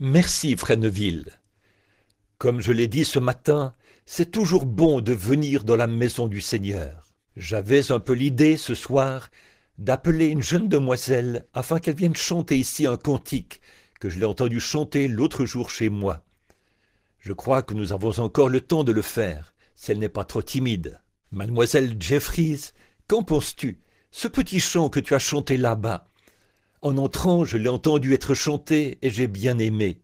Merci, Fresneville. Comme je l'ai dit ce matin, c'est toujours bon de venir dans la maison du Seigneur. J'avais un peu l'idée, ce soir, d'appeler une jeune demoiselle afin qu'elle vienne chanter ici un cantique que je l'ai entendu chanter l'autre jour chez moi. Je crois que nous avons encore le temps de le faire, si elle n'est pas trop timide. Mademoiselle Jeffries, qu'en penses-tu? Ce petit chant que tu as chanté là-bas. En entrant, je l'ai entendu être chanté et j'ai bien aimé.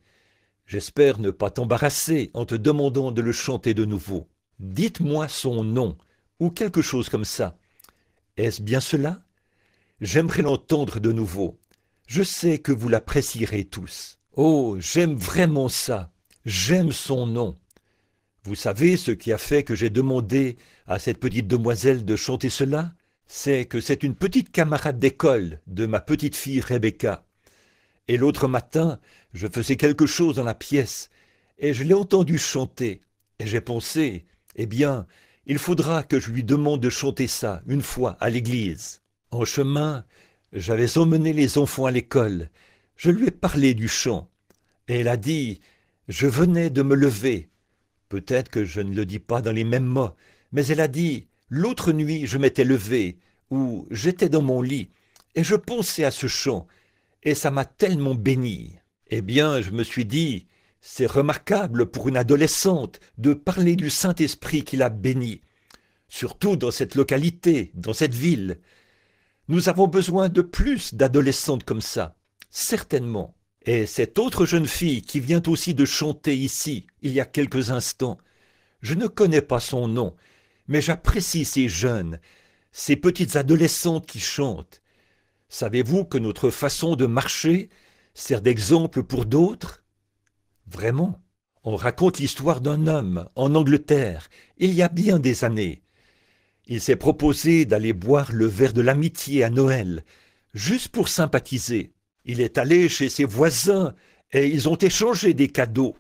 J'espère ne pas t'embarrasser en te demandant de le chanter de nouveau. Dites-moi son nom, ou quelque chose comme ça. Est-ce bien cela? J'aimerais l'entendre de nouveau. Je sais que vous l'apprécierez tous. Oh, j'aime vraiment ça. J'aime son nom. Vous savez ce qui a fait que j'ai demandé à cette petite demoiselle de chanter cela? C'est que c'est une petite camarade d'école de ma petite fille Rebecca. Et l'autre matin, je faisais quelque chose dans la pièce, et je l'ai entendue chanter. Et j'ai pensé, eh bien, il faudra que je lui demande de chanter ça une fois à l'église. En chemin, j'avais emmené les enfants à l'école. Je lui ai parlé du chant. Et elle a dit, je venais de me lever. Peut-être que je ne le dis pas dans les mêmes mots, mais elle a dit, l'autre nuit je m'étais levé, ou j'étais dans mon lit, et je pensais à ce chant, et ça m'a tellement béni. Eh bien, je me suis dit, c'est remarquable pour une adolescente de parler du Saint-Esprit qui l'a bénie, surtout dans cette localité, dans cette ville. Nous avons besoin de plus d'adolescentes comme ça, certainement. Et cette autre jeune fille qui vient aussi de chanter ici, il y a quelques instants, je ne connais pas son nom, mais j'apprécie ces jeunes, ces petites adolescentes qui chantent. Savez-vous que notre façon de marcher sert d'exemple pour d'autres? Vraiment. On raconte l'histoire d'un homme en Angleterre, il y a bien des années. Il s'est proposé d'aller boire le verre de l'amitié à Noël, juste pour sympathiser. Il est allé chez ses voisins et ils ont échangé des cadeaux.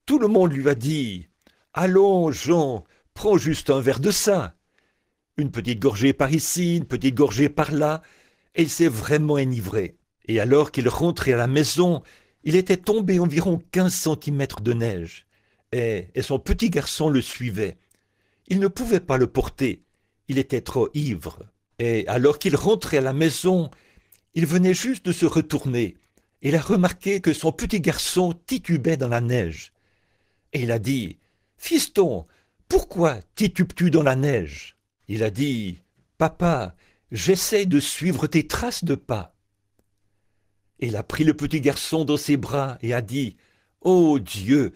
Tout le monde lui a dit « Allons, Jean, prends juste un verre de ça. » Une petite gorgée par ici, une petite gorgée par là, et il s'est vraiment enivré. Et alors qu'il rentrait à la maison, il était tombé environ 15 centimètres de neige, et son petit garçon le suivait. Il ne pouvait pas le porter, il était trop ivre. Et alors qu'il rentrait à la maison, il venait juste de se retourner. Il a remarqué que son petit garçon titubait dans la neige. Et il a dit, « Fiston, pourquoi titubes-tu dans la neige ?» Il a dit, « Papa, j'essaie de suivre tes traces de pas. » Et il a pris le petit garçon dans ses bras et a dit, « Oh Dieu,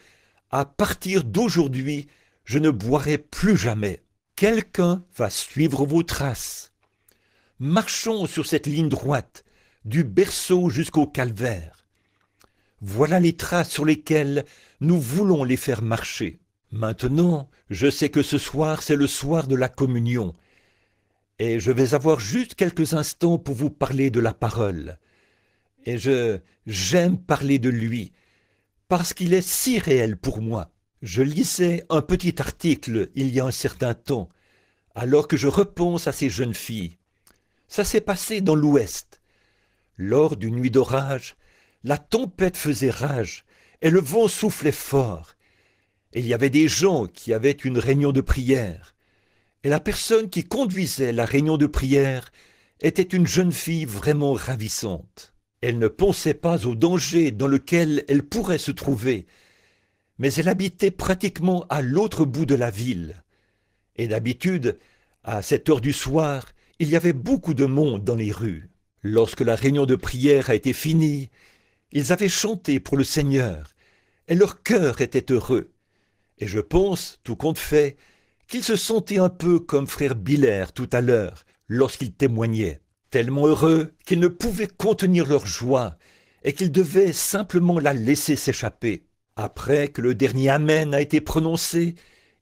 à partir d'aujourd'hui, je ne boirai plus jamais. Quelqu'un va suivre vos traces. Marchons sur cette ligne droite, du berceau jusqu'au calvaire. Voilà les traces sur lesquelles nous voulons les faire marcher. Maintenant, je sais que ce soir, c'est le soir de la communion, et je vais avoir juste quelques instants pour vous parler de la parole. Et j'aime parler de lui, parce qu'il est si réel pour moi. Je lisais un petit article il y a un certain temps, alors que je repense à ces jeunes filles. Ça s'est passé dans l'Ouest. Lors d'une nuit d'orage, la tempête faisait rage, et le vent soufflait fort. Et il y avait des gens qui avaient une réunion de prière. Et la personne qui conduisait la réunion de prière était une jeune fille vraiment ravissante. Elle ne pensait pas au danger dans lequel elle pourrait se trouver, mais elle habitait pratiquement à l'autre bout de la ville. Et d'habitude, à cette heure du soir, il y avait beaucoup de monde dans les rues. Lorsque la réunion de prière a été finie, ils avaient chanté pour le Seigneur, et leur cœur était heureux. Et je pense, tout compte fait, qu'ils se sentaient un peu comme frère Biller tout à l'heure, lorsqu'il témoignait, tellement heureux qu'ils ne pouvaient contenir leur joie, et qu'ils devaient simplement la laisser s'échapper. Après que le dernier Amen a été prononcé,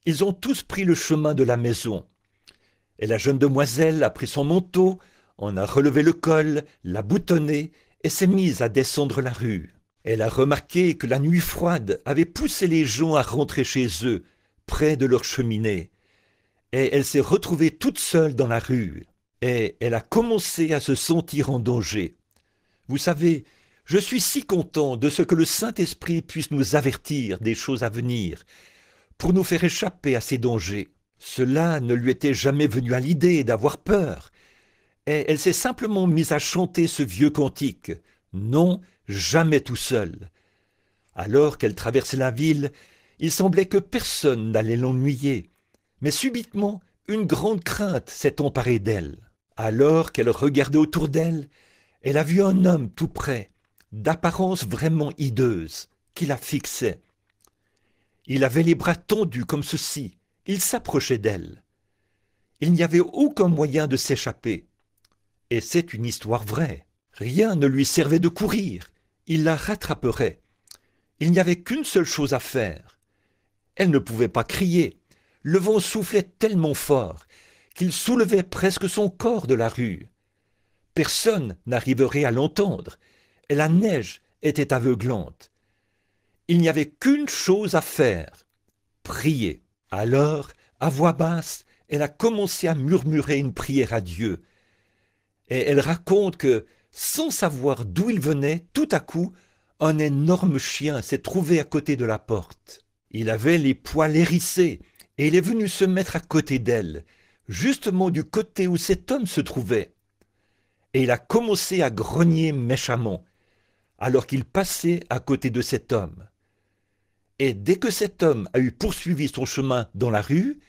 ils ont tous pris le chemin de la maison. Et la jeune demoiselle a pris son manteau, en a relevé le col, l'a boutonné, et s'est mise à descendre la rue. Elle a remarqué que la nuit froide avait poussé les gens à rentrer chez eux, près de leur cheminée. Et elle s'est retrouvée toute seule dans la rue. Et elle a commencé à se sentir en danger. Vous savez, Je suis si content de ce que le Saint-Esprit puisse nous avertir des choses à venir, pour nous faire échapper à ces dangers. Cela ne lui était jamais venu à l'idée d'avoir peur, et elle s'est simplement mise à chanter ce vieux cantique. Non, jamais tout seul. Alors qu'elle traversait la ville, il semblait que personne n'allait l'ennuyer. Mais subitement, une grande crainte s'est emparée d'elle. Alors qu'elle regardait autour d'elle, elle a vu un homme tout près, d'apparence vraiment hideuse, qui la fixait. Il avait les bras tendus comme ceci, il s'approchait d'elle. Il n'y avait aucun moyen de s'échapper. Et c'est une histoire vraie. Rien ne lui servait de courir, il la rattraperait. Il n'y avait qu'une seule chose à faire. Elle ne pouvait pas crier. Le vent soufflait tellement fort qu'il soulevait presque son corps de la rue. Personne n'arriverait à l'entendre, et la neige était aveuglante. Il n'y avait qu'une chose à faire, prier. Alors, à voix basse, elle a commencé à murmurer une prière à Dieu. Et elle raconte que, sans savoir d'où il venait, tout à coup, un énorme chien s'est trouvé à côté de la porte. Il avait les poils hérissés, et il est venu se mettre à côté d'elle, justement du côté où cet homme se trouvait. Et il a commencé à grogner méchamment, alors qu'il passait à côté de cet homme. Et dès que cet homme a eu poursuivi son chemin dans la rue,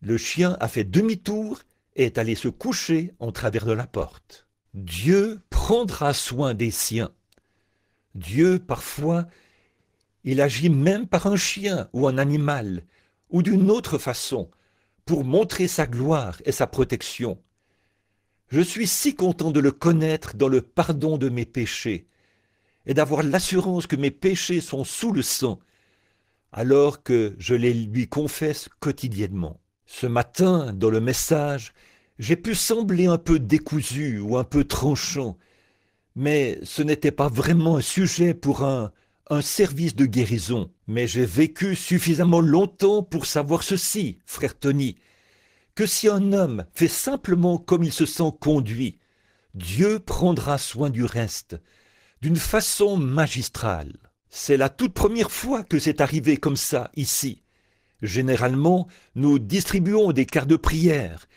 le chien a fait demi-tour et est allé se coucher en travers de la porte. Dieu prendra soin des siens. Dieu, parfois, il agit même par un chien ou un animal, ou d'une autre façon, pour montrer sa gloire et sa protection. Je suis si content de le connaître dans le pardon de mes péchés, et d'avoir l'assurance que mes péchés sont sous le sang, alors que je les lui confesse quotidiennement. Ce matin, dans le message, j'ai pu sembler un peu décousu ou un peu tranchant, mais ce n'était pas vraiment un sujet pour un service de guérison. Mais j'ai vécu suffisamment longtemps pour savoir ceci, frère Tony, que si un homme fait simplement comme il se sent conduit, Dieu prendra soin du reste, d'une façon magistrale. C'est la toute première fois que c'est arrivé comme ça, ici. Généralement, nous distribuons des quarts de prière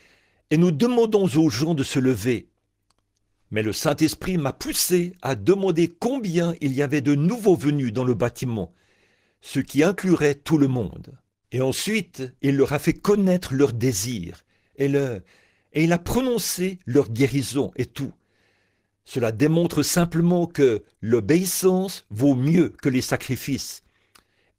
et nous demandons aux gens de se lever. Mais le Saint-Esprit m'a poussé à demander combien il y avait de nouveaux venus dans le bâtiment, ce qui inclurait tout le monde. Et ensuite, il leur a fait connaître leurs désirs et il a prononcé leur guérison et tout. Cela démontre simplement que l'obéissance vaut mieux que les sacrifices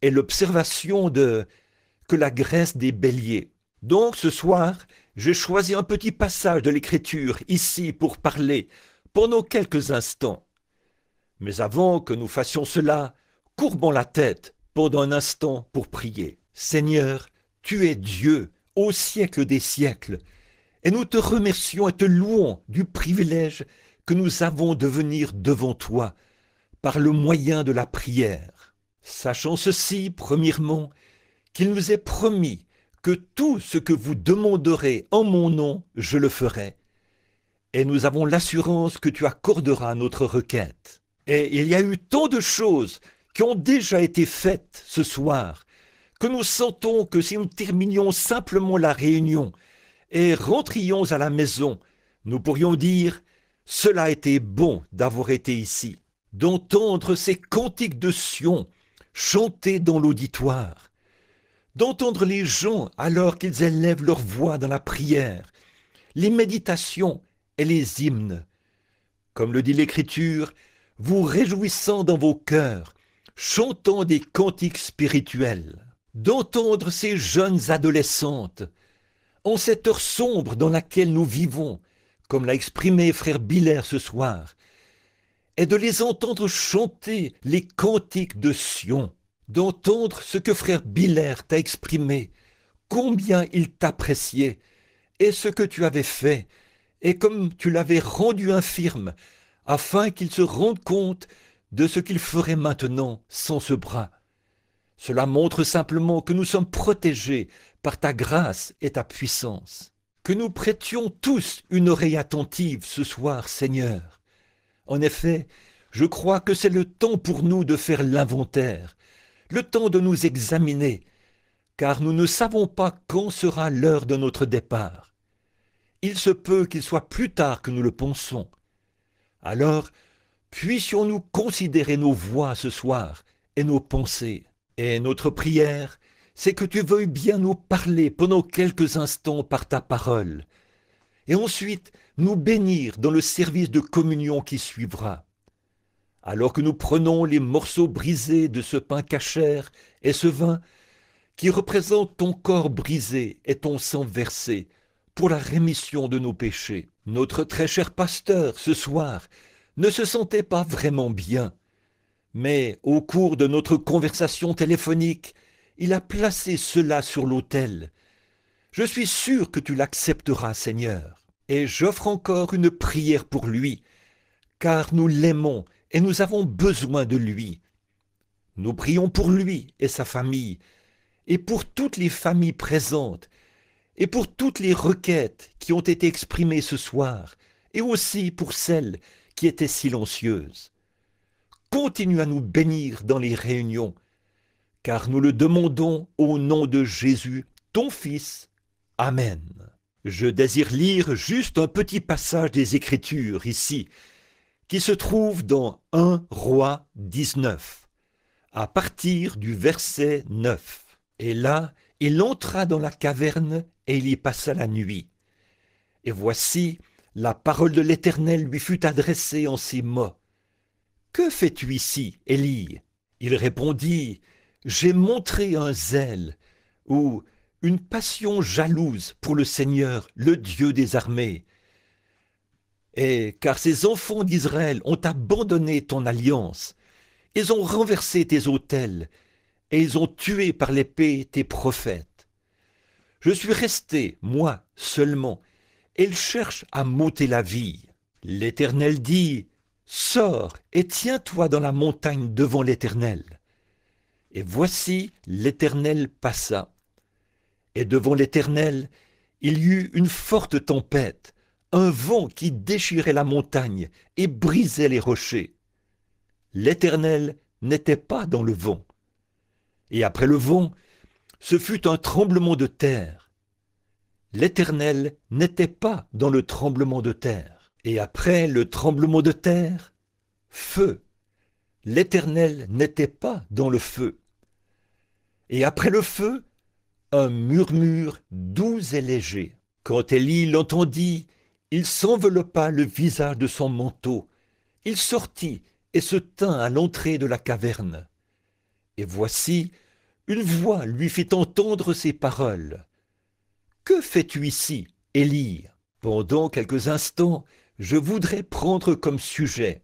et l'observation que la graisse des béliers. Donc ce soir, j'ai choisi un petit passage de l'Écriture ici pour parler pendant quelques instants. Mais avant que nous fassions cela, courbons la tête pendant un instant pour prier. Seigneur, tu es Dieu au siècle des siècles, et nous te remercions et te louons du privilège que nous avons de venir devant toi par le moyen de la prière. Sachant ceci, premièrement, qu'il nous est promis que tout ce que vous demanderez en mon nom, je le ferai. Et nous avons l'assurance que tu accorderas notre requête. Et il y a eu tant de choses qui ont déjà été faites ce soir, que nous sentons que si nous terminions simplement la réunion et rentrions à la maison, nous pourrions dire « Cela a été bon d'avoir été ici », d'entendre ces cantiques de Sion chantés dans l'auditoire, d'entendre les gens alors qu'ils élèvent leur voix dans la prière, les méditations et les hymnes. Comme le dit l'Écriture, vous réjouissant dans vos cœurs, chantant des cantiques spirituels, d'entendre ces jeunes adolescentes, en cette heure sombre dans laquelle nous vivons, comme l'a exprimé frère Biller ce soir, et de les entendre chanter les cantiques de Sion, d'entendre ce que frère Biller t'a exprimé, combien il t'appréciait, et ce que tu avais fait, et comme tu l'avais rendu infirme, afin qu'il se rende compte de ce qu'il ferait maintenant sans ce bras. Cela montre simplement que nous sommes protégés par ta grâce et ta puissance. Que nous prêtions tous une oreille attentive ce soir, Seigneur. En effet, Je crois que c'est le temps pour nous de faire l'inventaire, le temps de nous examiner, car nous ne savons pas quand sera l'heure de notre départ. Il se peut qu'il soit plus tard que nous le pensons. Alors, puissions-nous considérer nos voies ce soir et nos pensées. Et notre prière, c'est que tu veuilles bien nous parler pendant quelques instants par ta parole, et ensuite nous bénir dans le service de communion qui suivra. Alors que nous prenons les morceaux brisés de ce pain cachère et ce vin qui représentent ton corps brisé et ton sang versé pour la rémission de nos péchés, notre très cher pasteur ce soir ne se sentait pas vraiment bien, mais au cours de notre conversation téléphonique, il a placé cela sur l'autel. Je suis sûr que tu l'accepteras, Seigneur, et j'offre encore une prière pour lui, car nous l'aimons et nous avons besoin de lui. Nous prions pour lui et sa famille, et pour toutes les familles présentes, et pour toutes les requêtes qui ont été exprimées ce soir, et aussi pour celles qui étaient silencieuses. Continue à nous bénir dans les réunions, car nous le demandons au nom de Jésus, ton Fils. Amen. Je désire lire juste un petit passage des Écritures ici, qui se trouve dans 1 Roi 19, à partir du verset 9. Et là, il entra dans la caverne et il y passa la nuit. Et voici, la parole de l'Éternel lui fut adressée en ces mots. « Que fais-tu ici, Élie » Il répondit, « J'ai montré un zèle, ou une passion jalouse pour le Seigneur, le Dieu des armées. Et car ces enfants d'Israël ont abandonné ton alliance, ils ont renversé tes autels, et ils ont tué par l'épée tes prophètes. Je suis resté, moi seulement, et ils cherchent à m'ôter la vie. L'Éternel dit, « Sors et tiens-toi dans la montagne devant l'Éternel. » Et voici, l'Éternel passa. Et devant l'Éternel, il y eut une forte tempête, un vent qui déchirait la montagne et brisait les rochers. L'Éternel n'était pas dans le vent. Et après le vent, ce fut un tremblement de terre. L'Éternel n'était pas dans le tremblement de terre. Et après le tremblement de terre, feu. L'Éternel n'était pas dans le feu. Et après le feu, un murmure doux et léger. Quand Élie l'entendit, il s'enveloppa le visage de son manteau. Il sortit et se tint à l'entrée de la caverne. Et voici, une voix lui fit entendre ces paroles. « Que fais-tu ici, Élie » Pendant quelques instants, je voudrais prendre comme sujet.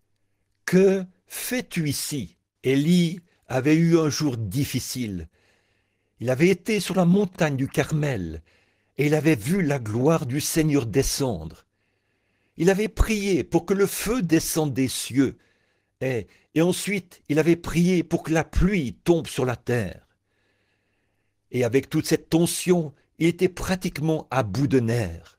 « Que fais-tu ici » Élie avait eu un jour difficile. Il avait été sur la montagne du Carmel et il avait vu la gloire du Seigneur descendre. Il avait prié pour que le feu descende des cieux et ensuite il avait prié pour que la pluie tombe sur la terre. Et avec toute cette tension, il était pratiquement à bout de nerfs.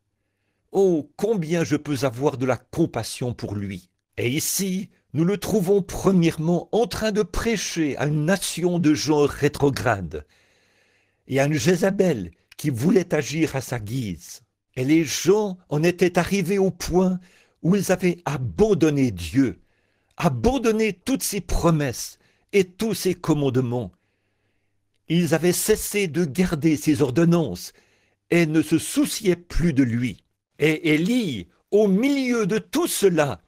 Oh, combien je peux avoir de la compassion pour lui. Et ici, nous le trouvons premièrement en train de prêcher à une nation de gens rétrogrades et à une Jézabel qui voulait agir à sa guise. Et les gens en étaient arrivés au point où ils avaient abandonné Dieu, abandonné toutes ses promesses et tous ses commandements. Ils avaient cessé de garder ses ordonnances et ne se souciaient plus de lui. Et Élie, au milieu de tout cela,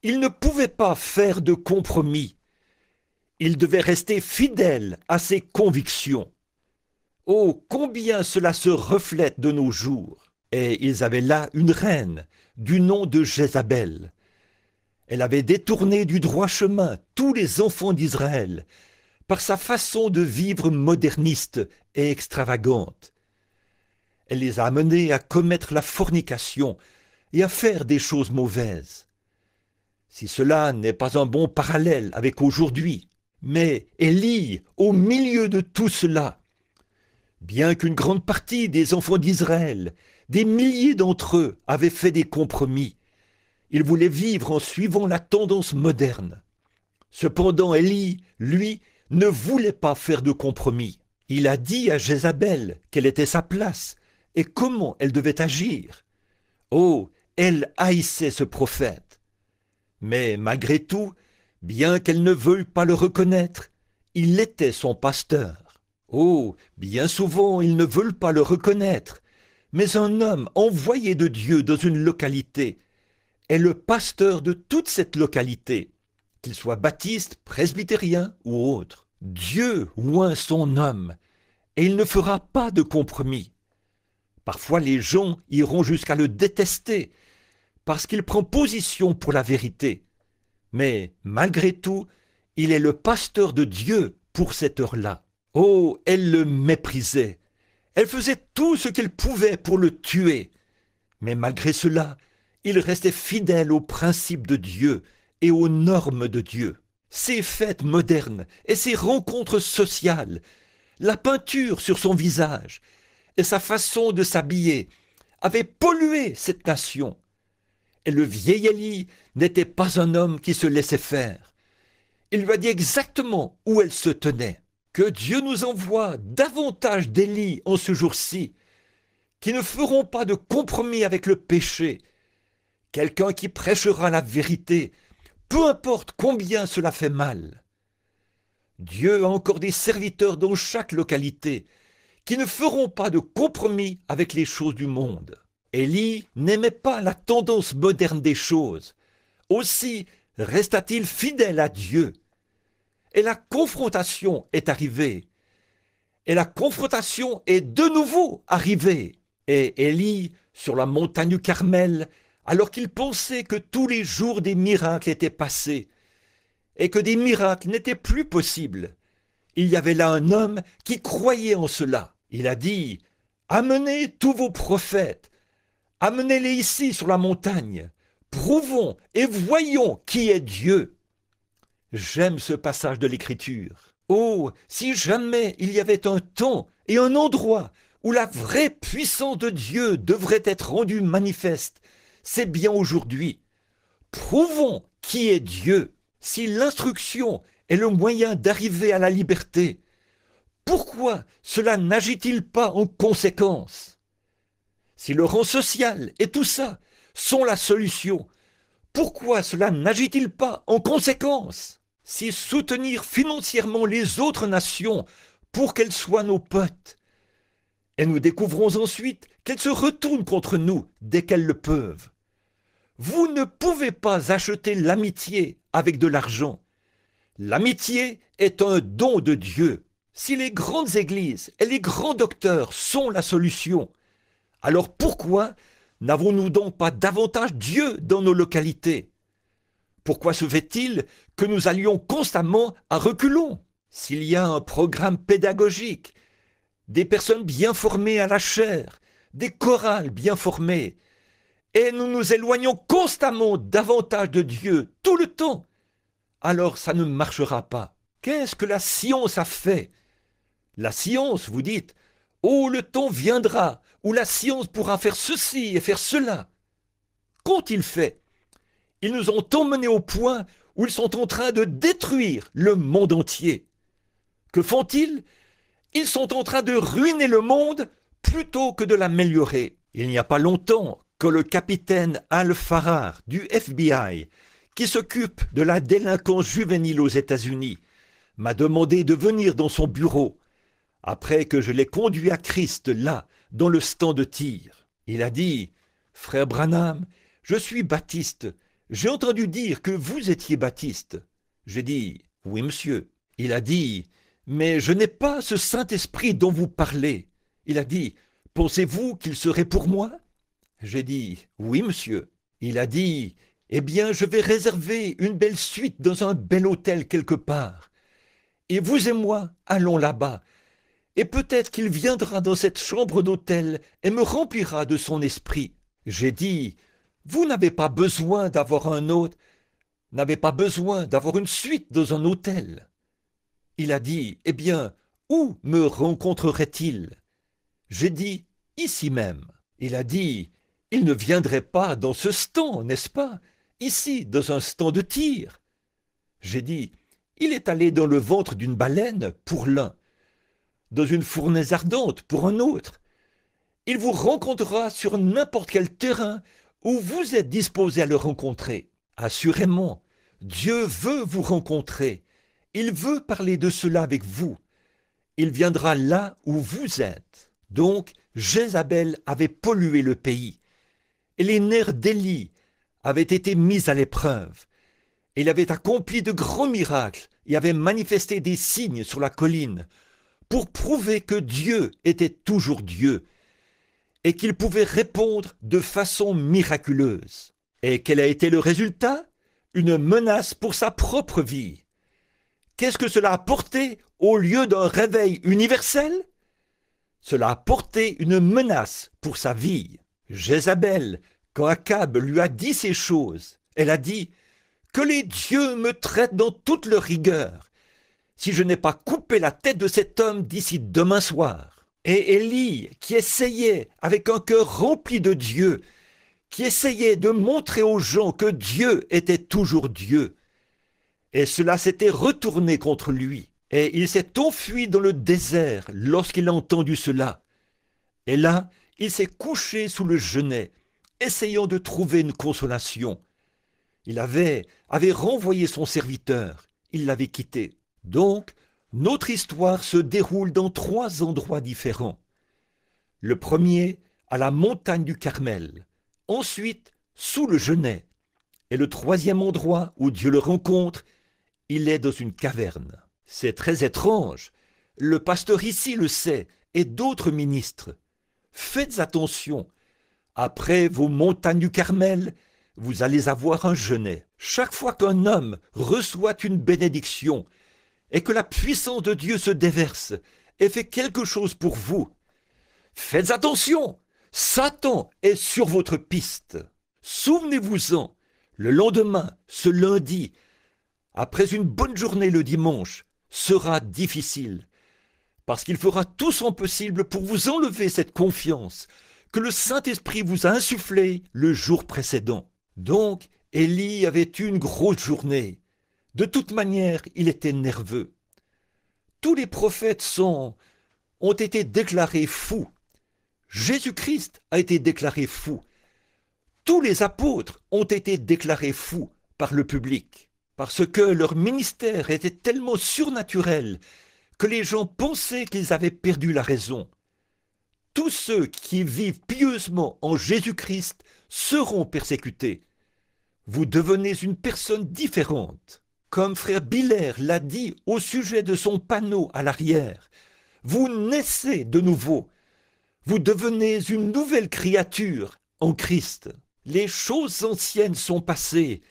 il ne pouvait pas faire de compromis. Il devait rester fidèle à ses convictions. Oh, combien cela se reflète de nos jours. Et ils avaient là une reine du nom de Jézabel. Elle avait détourné du droit chemin tous les enfants d'Israël par sa façon de vivre moderniste et extravagante. Elle les a amenés à commettre la fornication et à faire des choses mauvaises. Si cela n'est pas un bon parallèle avec aujourd'hui, mais Élie, au milieu de tout cela, bien qu'une grande partie des enfants d'Israël, des milliers d'entre eux, avaient fait des compromis, Il voulait vivre en suivant la tendance moderne. Cependant, Élie, lui, ne voulait pas faire de compromis. Il a dit à Jézabel quelle était sa place et comment elle devait agir. Oh, elle haïssait ce prophète. Mais malgré tout, bien qu'elle ne veuille pas le reconnaître, il était son pasteur. Oh, bien souvent, ils ne veulent pas le reconnaître, mais un homme envoyé de Dieu dans une localité est le pasteur de toute cette localité, qu'il soit baptiste, presbytérien ou autre. Dieu oint son homme, et il ne fera pas de compromis. Parfois les gens iront jusqu'à le détester, parce qu'il prend position pour la vérité. Mais malgré tout, il est le pasteur de Dieu pour cette heure-là. Oh, elle le méprisait. Elle faisait tout ce qu'elle pouvait pour le tuer. Mais malgré cela, il restait fidèle aux principes de Dieu et aux normes de Dieu. Ses fêtes modernes et ses rencontres sociales, la peinture sur son visage et sa façon de s'habiller avaient pollué cette nation. Et le vieil Élie n'était pas un homme qui se laissait faire. Il lui a dit exactement où elle se tenait. Que Dieu nous envoie davantage d'Élie en ce jour-ci, qui ne feront pas de compromis avec le péché. Quelqu'un qui prêchera la vérité, peu importe combien cela fait mal. Dieu a encore des serviteurs dans chaque localité qui ne feront pas de compromis avec les choses du monde. Élie n'aimait pas la tendance moderne des choses. Aussi resta-t-il fidèle à Dieu. Et la confrontation est arrivée. Et la confrontation est de nouveau arrivée. Et Élie, sur la montagne du Carmel, alors qu'il pensait que tous les jours des miracles étaient passés, et que des miracles n'étaient plus possibles, il y avait là un homme qui croyait en cela. Il a dit, « Amenez tous vos prophètes, amenez-les ici sur la montagne, prouvons et voyons qui est Dieu. » J'aime ce passage de l'Écriture. Oh, si jamais il y avait un temps et un endroit où la vraie puissance de Dieu devrait être rendue manifeste, c'est bien aujourd'hui. Prouvons qui est Dieu. Si l'instruction est le moyen d'arriver à la liberté, pourquoi cela n'agit-il pas en conséquence? Si le rang social et tout ça sont la solution, pourquoi cela n'agit-il pas en conséquence? Si soutenir financièrement les autres nations pour qu'elles soient nos potes, et nous découvrons ensuite qu'elles se retournent contre nous dès qu'elles le peuvent. Vous ne pouvez pas acheter l'amitié avec de l'argent. L'amitié est un don de Dieu. Si les grandes églises et les grands docteurs sont la solution, alors pourquoi n'avons-nous donc pas davantage Dieu dans nos localités? Pourquoi se fait-il que nous allions constamment à reculons? S'il y a un programme pédagogique, des personnes bien formées à la chair, des chorales bien formées, et nous nous éloignons constamment davantage de Dieu tout le temps, alors ça ne marchera pas. Qu'est-ce que la science a fait? La science, vous dites, oh, le temps viendra où la science pourra faire ceci et faire cela. Qu'ont-ils fait? Ils nous ont emmenés au point où ils sont en train de détruire le monde entier. Que font-ils? Ils sont en train de ruiner le monde plutôt que de l'améliorer. Il n'y a pas longtemps que le capitaine Al-Farrar du FBI, qui s'occupe de la délinquance juvénile aux États-Unis, m'a demandé de venir dans son bureau, après que je l'ai conduit à Christ là, dans le stand de tir. Il a dit, « Frère Branham, je suis baptiste. J'ai entendu dire que vous étiez baptiste. » J'ai dit, « Oui, monsieur. » Il a dit, « Mais je n'ai pas ce Saint-Esprit dont vous parlez. » Il a dit, « Pensez-vous qu'il serait pour moi ?» J'ai dit, « Oui, monsieur. » Il a dit, « Eh bien, je vais réserver une belle suite dans un bel hôtel quelque part. Et vous et moi, allons là-bas. Et peut-être qu'il viendra dans cette chambre d'hôtel et me remplira de son esprit. » J'ai dit, « Vous n'avez pas besoin d'avoir un hôte, n'avez pas besoin d'avoir une suite dans un hôtel. » Il a dit, « Eh bien, où me rencontrerait-il » J'ai dit, « Ici même. » Il a dit, « Il ne viendrait pas dans ce stand, n'est-ce pas? ici, dans un stand de tir. J'ai dit, il est allé dans le ventre d'une baleine pour l'un, dans une fournaise ardente pour un autre. Il vous rencontrera sur n'importe quel terrain où vous êtes disposé à le rencontrer. Assurément, Dieu veut vous rencontrer. Il veut parler de cela avec vous. Il viendra là où vous êtes. Donc, Jézabel avait pollué le pays. Et les nerfs d'Élie avaient été mis à l'épreuve. Il avait accompli de grands miracles et avait manifesté des signes sur la colline pour prouver que Dieu était toujours Dieu et qu'il pouvait répondre de façon miraculeuse. Et quel a été le résultat? Une menace pour sa propre vie. Qu'est-ce que cela a apporté au lieu d'un réveil universel? Cela a apporté une menace pour sa vie. Jézabel, quand Akab lui a dit ces choses, elle a dit « Que les dieux me traitent dans toute leur rigueur, si je n'ai pas coupé la tête de cet homme d'ici demain soir. » Et Élie, qui essayait, avec un cœur rempli de Dieu, qui essayait de montrer aux gens que Dieu était toujours Dieu, et cela s'était retourné contre lui. Et il s'est enfui dans le désert lorsqu'il a entendu cela. Et là, il s'est couché sous le genêt, essayant de trouver une consolation. Il avait renvoyé son serviteur, il l'avait quitté. Donc, notre histoire se déroule dans 3 endroits différents. Le premier, à la montagne du Carmel. Ensuite, sous le genêt. Et le 3e endroit où Dieu le rencontre, il est dans une caverne. C'est très étrange. Le pasteur ici le sait, et d'autres ministres. Faites attention. Après vos montagnes du Carmel, vous allez avoir un genêt. Chaque fois qu'un homme reçoit une bénédiction et que la puissance de Dieu se déverse et fait quelque chose pour vous, faites attention. Satan est sur votre piste. Souvenez-vous-en, le lendemain, ce lundi, après une bonne journée le dimanche, sera difficile, parce qu'il fera tout son possible pour vous enlever cette confiance que le Saint-Esprit vous a insufflée le jour précédent. Donc, Élie avait eu une grosse journée. De toute manière, il était nerveux. Tous les prophètes ont été déclarés fous. Jésus-Christ a été déclaré fou. Tous les apôtres ont été déclarés fous par le public, parce que leur ministère était tellement surnaturel que les gens pensaient qu'ils avaient perdu la raison. Tous ceux qui vivent pieusement en Jésus-Christ seront persécutés. Vous devenez une personne différente. Comme frère Biller l'a dit au sujet de son panneau à l'arrière, vous naissez de nouveau. Vous devenez une nouvelle créature en Christ. Les choses anciennes sont passées.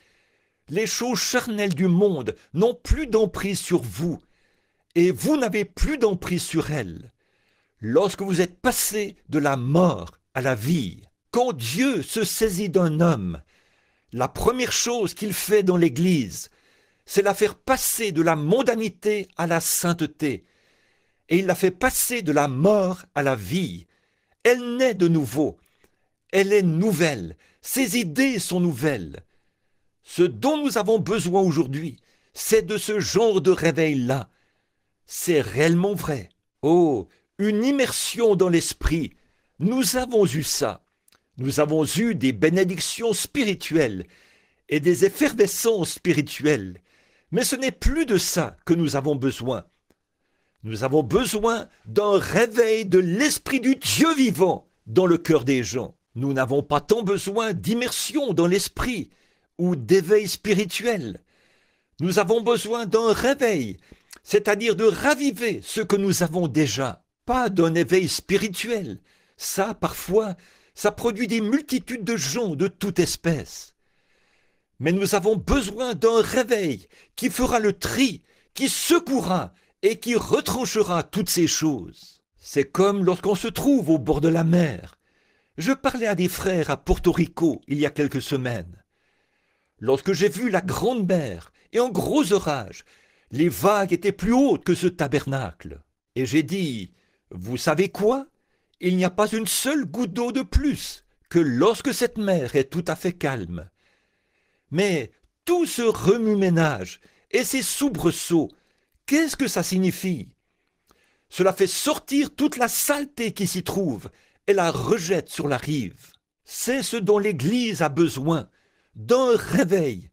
Les choses charnelles du monde n'ont plus d'emprise sur vous, et vous n'avez plus d'emprise sur elles. Lorsque vous êtes passé de la mort à la vie, quand Dieu se saisit d'un homme, la première chose qu'il fait dans l'Église, c'est la faire passer de la mondanité à la sainteté, et il la fait passer de la mort à la vie. Elle naît de nouveau, elle est nouvelle, ses idées sont nouvelles. Ce dont nous avons besoin aujourd'hui, c'est de ce genre de réveil-là. C'est réellement vrai. Oh, une immersion dans l'esprit. Nous avons eu ça. Nous avons eu des bénédictions spirituelles et des effervescences spirituelles. Mais ce n'est plus de ça que nous avons besoin. Nous avons besoin d'un réveil de l'esprit du Dieu vivant dans le cœur des gens. Nous n'avons pas tant besoin d'immersion dans l'esprit ou d'éveil spirituel. Nous avons besoin d'un réveil, c'est-à-dire de raviver ce que nous avons déjà, pas d'un éveil spirituel. Ça, parfois, ça produit des multitudes de gens de toute espèce. Mais nous avons besoin d'un réveil qui fera le tri, qui secouera et qui retranchera toutes ces choses. C'est comme lorsqu'on se trouve au bord de la mer. Je parlais à des frères à Porto Rico il y a quelques semaines. Lorsque j'ai vu la grande mer et un gros orage, les vagues étaient plus hautes que ce tabernacle. Et j'ai dit, vous savez quoi? Il n'y a pas une seule goutte d'eau de plus que lorsque cette mer est tout à fait calme. Mais tout ce remue-ménage et ces soubresauts, qu'est-ce que ça signifie? Cela fait sortir toute la saleté qui s'y trouve et la rejette sur la rive. C'est ce dont l'Église a besoin, d'un réveil,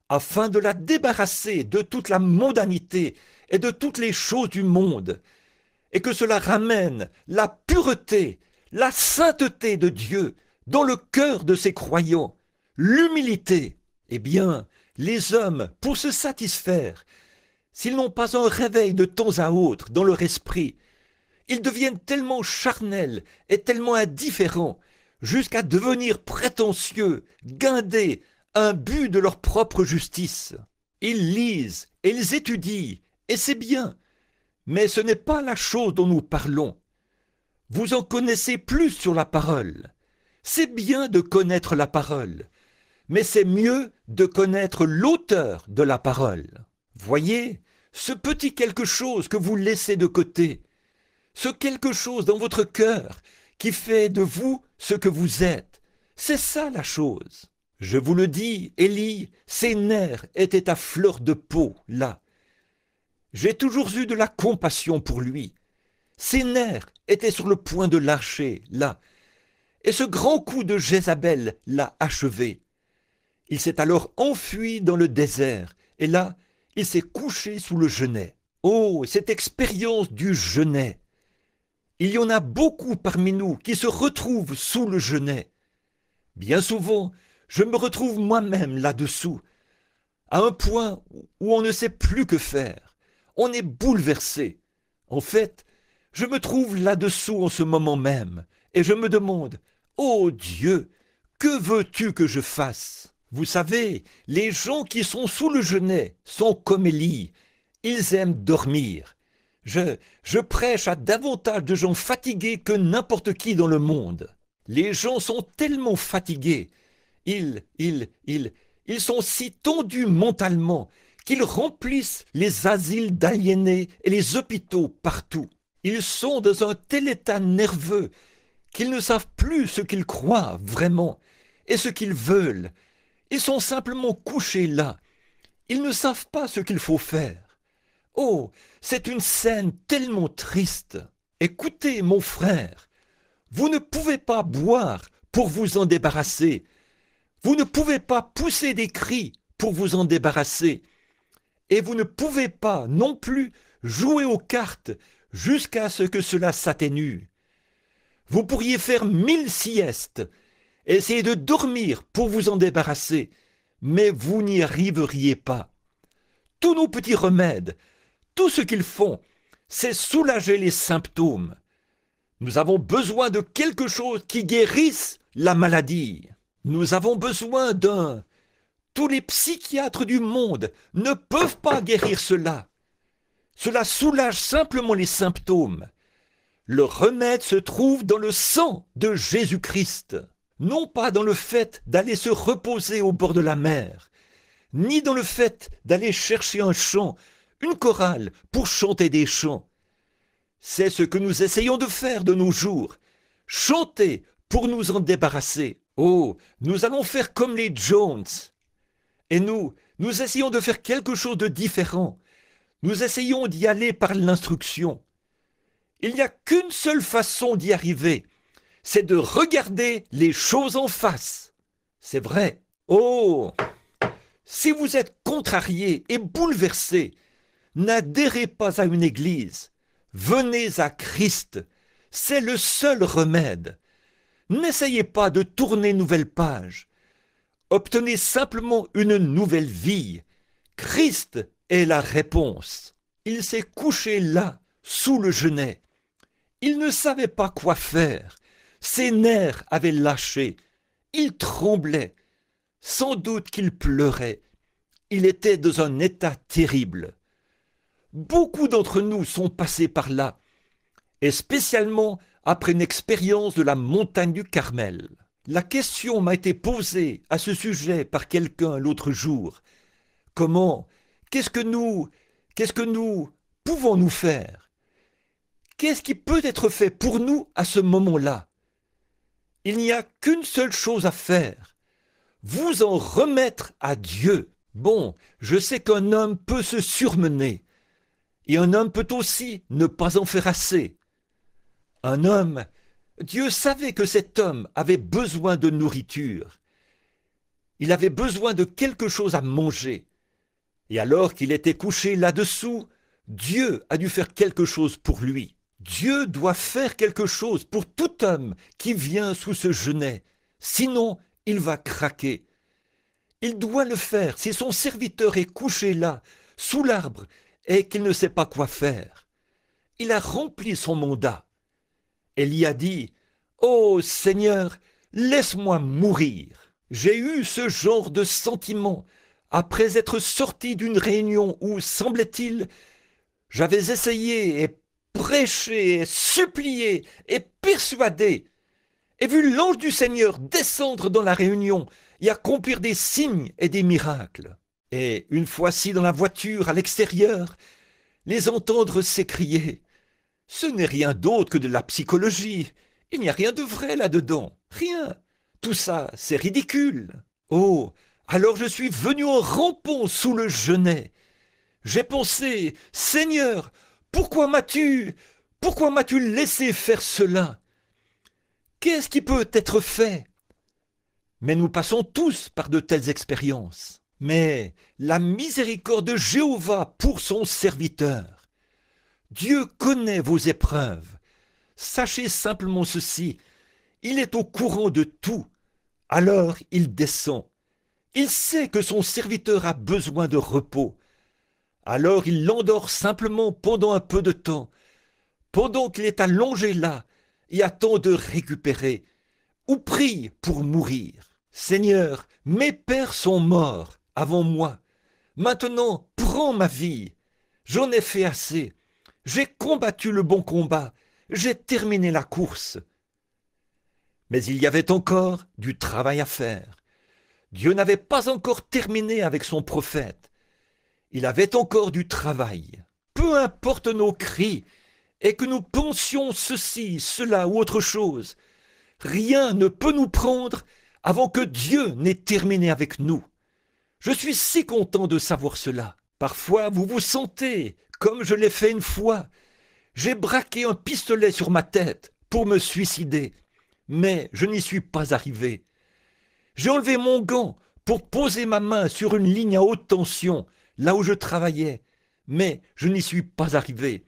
afin de la débarrasser de toute la mondanité et de toutes les choses du monde, et que cela ramène la pureté, la sainteté de Dieu dans le cœur de ses croyants, l'humilité. Eh bien, les hommes, pour se satisfaire, s'ils n'ont pas un réveil de temps à autre dans leur esprit, ils deviennent tellement charnels et tellement indifférents jusqu'à devenir prétentieux, guindés, imbus de leur propre justice. Ils lisent et ils étudient, et c'est bien, mais ce n'est pas la chose dont nous parlons. Vous en connaissez plus sur la parole. C'est bien de connaître la parole, mais c'est mieux de connaître l'auteur de la parole. Voyez, ce petit quelque chose que vous laissez de côté, ce quelque chose dans votre cœur qui fait de vous ce que vous êtes, c'est ça la chose. Je vous le dis, Élie, ses nerfs étaient à fleur de peau, là. J'ai toujours eu de la compassion pour lui. Ses nerfs étaient sur le point de lâcher, là. Et ce grand coup de Jézabel l'a achevé. Il s'est alors enfui dans le désert, et là, il s'est couché sous le genêt. Oh, cette expérience du genêt! Il y en a beaucoup parmi nous qui se retrouvent sous le genêt. Bien souvent, je me retrouve moi-même là-dessous, à un point où on ne sait plus que faire. On est bouleversé. En fait, je me trouve là-dessous en ce moment même, et je me demande, ô Dieu, que veux-tu que je fasse? Vous savez, les gens qui sont sous le genêt sont comme Élie, ils aiment dormir. Je prêche à davantage de gens fatigués que n'importe qui dans le monde. Les gens sont tellement fatigués, ils sont si tendus mentalement qu'ils remplissent les asiles d'aliénés et les hôpitaux partout. Ils sont dans un tel état nerveux qu'ils ne savent plus ce qu'ils croient vraiment et ce qu'ils veulent. Ils sont simplement couchés là. Ils ne savent pas ce qu'il faut faire. Oh, c'est une scène tellement triste. Écoutez, mon frère, vous ne pouvez pas boire pour vous en débarrasser. Vous ne pouvez pas pousser des cris pour vous en débarrasser. Et vous ne pouvez pas non plus jouer aux cartes jusqu'à ce que cela s'atténue. Vous pourriez faire 1000 siestes, essayer de dormir pour vous en débarrasser, mais vous n'y arriveriez pas. Tous nos petits remèdes, tout ce qu'ils font, c'est soulager les symptômes. Nous avons besoin de quelque chose qui guérisse la maladie. Nous avons besoin d'un... Tous les psychiatres du monde ne peuvent pas guérir cela. Cela soulage simplement les symptômes. Le remède se trouve dans le sang de Jésus-Christ, non pas dans le fait d'aller se reposer au bord de la mer, ni dans le fait d'aller chercher un chant, une chorale pour chanter des chants. C'est ce que nous essayons de faire de nos jours, chanter pour nous en débarrasser. Oh, nous allons faire comme les Jones. Et nous essayons de faire quelque chose de différent. Nous essayons d'y aller par l'instruction. Il n'y a qu'une seule façon d'y arriver, c'est de regarder les choses en face. C'est vrai. Oh, si vous êtes contrarié et bouleversé, n'adhérez pas à une église. Venez à Christ. C'est le seul remède. N'essayez pas de tourner une nouvelle page. Obtenez simplement une nouvelle vie. Christ est la réponse. Il s'est couché là, sous le genêt. Il ne savait pas quoi faire. Ses nerfs avaient lâché. Il tremblait. Sans doute qu'il pleurait. Il était dans un état terrible. Beaucoup d'entre nous sont passés par là, et spécialement après une expérience de la montagne du Carmel. La question m'a été posée à ce sujet par quelqu'un l'autre jour. Comment? Qu'est-ce que nous pouvons-nous faire? Qu'est-ce qui peut être fait pour nous à ce moment-là? Il n'y a qu'une seule chose à faire. vous en remettre à Dieu. Bon, je sais qu'un homme peut se surmener, et un homme peut aussi ne pas en faire assez. Un homme, Dieu savait que cet homme avait besoin de nourriture. Il avait besoin de quelque chose à manger. Et alors qu'il était couché là-dessous, Dieu a dû faire quelque chose pour lui. Dieu doit faire quelque chose pour tout homme qui vient sous ce genêt. Sinon, il va craquer. Il doit le faire si son serviteur est couché là, sous l'arbre, et qu'il ne sait pas quoi faire. Il a rempli son mandat. Élie a dit « Ô Seigneur, laisse-moi mourir. J'ai eu ce genre de sentiment après être sorti d'une réunion où, semblait-il, j'avais essayé et prêché et supplié et persuadé, et vu l'ange du Seigneur descendre dans la réunion et accomplir des signes et des miracles. Et une fois assis dans la voiture à l'extérieur, les entendre s'écrier « Ce n'est rien d'autre que de la psychologie. Il n'y a rien de vrai là-dedans. Rien. Tout ça, c'est ridicule. Oh, alors je suis venu en rampant sous le genêt. J'ai pensé, Seigneur, pourquoi m'as-tu laissé faire cela? Qu'est-ce qui peut être fait? Mais nous passons tous par de telles expériences. Mais la miséricorde de Jéhovah pour son serviteur. Dieu connaît vos épreuves. Sachez simplement ceci, il est au courant de tout. Alors il descend. Il sait que son serviteur a besoin de repos. Alors il l'endort simplement pendant un peu de temps, pendant qu'il est allongé là et attend de récupérer, ou prie pour mourir. Seigneur, mes pères sont morts avant moi. Maintenant, prends ma vie. J'en ai fait assez. J'ai combattu le bon combat. J'ai terminé la course. Mais il y avait encore du travail à faire. Dieu n'avait pas encore terminé avec son prophète. Il avait encore du travail. Peu importe nos cris, et que nous pensions ceci, cela ou autre chose, rien ne peut nous prendre avant que Dieu n'ait terminé avec nous. Je suis si content de savoir cela. Parfois, vous vous sentez, comme je l'ai fait une fois. J'ai braqué un pistolet sur ma tête pour me suicider, mais je n'y suis pas arrivé. J'ai enlevé mon gant pour poser ma main sur une ligne à haute tension, là où je travaillais, mais je n'y suis pas arrivé.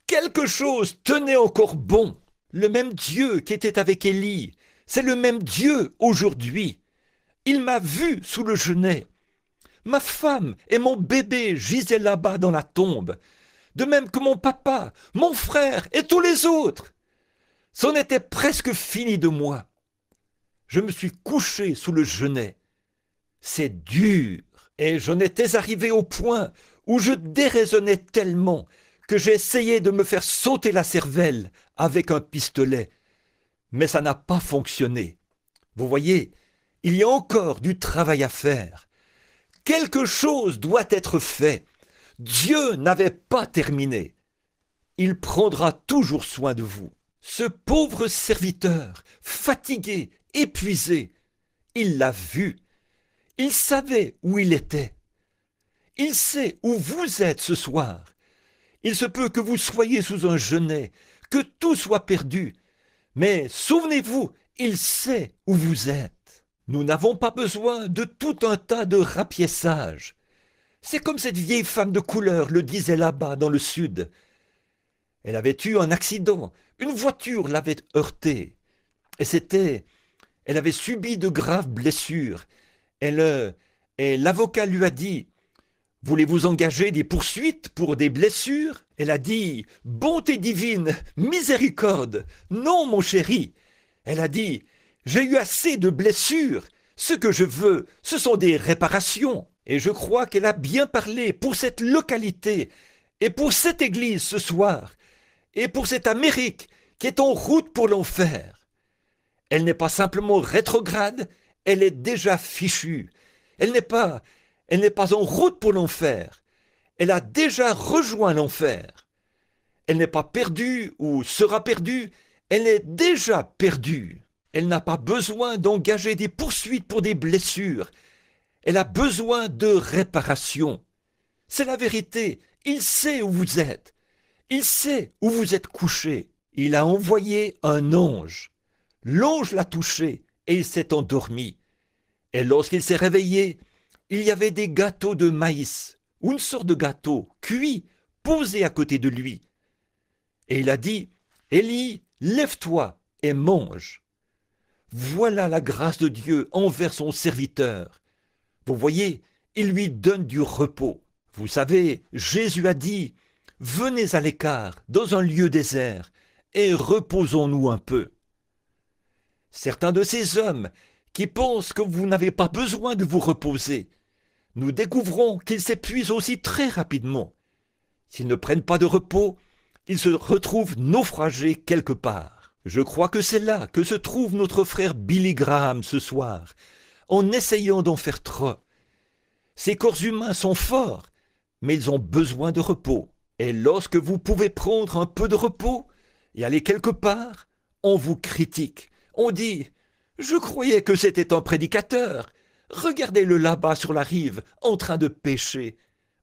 Quelque chose tenait encore bon. Le même Dieu qui était avec Élie, c'est le même Dieu aujourd'hui. Il m'a vu sous le genêt. Ma femme et mon bébé gisaient là-bas dans la tombe, de même que mon papa, mon frère et tous les autres. C'en était presque fini de moi. Je me suis couché sous le genêt. C'est dur, et j'en étais arrivé au point où je déraisonnais tellement que j'ai essayé de me faire sauter la cervelle avec un pistolet. Mais ça n'a pas fonctionné. Vous voyez, il y a encore du travail à faire. Quelque chose doit être fait. Dieu n'avait pas terminé. Il prendra toujours soin de vous. Ce pauvre serviteur, fatigué, épuisé, il l'a vu. Il savait où il était. Il sait où vous êtes ce soir. Il se peut que vous soyez sous un genêt, que tout soit perdu. Mais souvenez-vous, il sait où vous êtes. Nous n'avons pas besoin de tout un tas de rapiessage. C'est comme cette vieille femme de couleur le disait là-bas dans le sud. Elle avait eu un accident, une voiture l'avait heurtée. Elle avait subi de graves blessures. Et l'avocat lui a dit « Voulez-vous engager des poursuites pour des blessures ?» Elle a dit « Bonté divine, miséricorde, non mon chéri !» Elle a dit « J'ai eu assez de blessures, ce que je veux, ce sont des réparations. » Et je crois qu'elle a bien parlé pour cette localité et pour cette église ce soir et pour cette Amérique qui est en route pour l'enfer. Elle n'est pas simplement rétrograde, elle est déjà fichue. Elle n'est pas en route pour l'enfer. Elle a déjà rejoint l'enfer. Elle n'est pas perdue ou sera perdue, elle est déjà perdue. Elle n'a pas besoin d'engager des poursuites pour des blessures. Elle a besoin de réparation. C'est la vérité. Il sait où vous êtes. Il sait où vous êtes couché. Il a envoyé un ange. L'ange l'a touché et il s'est endormi. Et lorsqu'il s'est réveillé, il y avait des gâteaux de maïs, ou une sorte de gâteau cuit, posé à côté de lui. Et il a dit, « Élie, lève-toi et mange. » Voilà la grâce de Dieu envers son serviteur. Vous voyez, il lui donne du repos. Vous savez, Jésus a dit, « Venez à l'écart, dans un lieu désert, et reposons-nous un peu. » Certains de ces hommes qui pensent que vous n'avez pas besoin de vous reposer, nous découvrons qu'ils s'épuisent aussi très rapidement. S'ils ne prennent pas de repos, ils se retrouvent naufragés quelque part. Je crois que c'est là que se trouve notre frère Billy Graham ce soir, en essayant d'en faire trop. Ces corps humains sont forts, mais ils ont besoin de repos. Et lorsque vous pouvez prendre un peu de repos et aller quelque part, on vous critique. On dit « Je croyais que c'était un prédicateur. Regardez-le là-bas sur la rive, en train de pêcher. »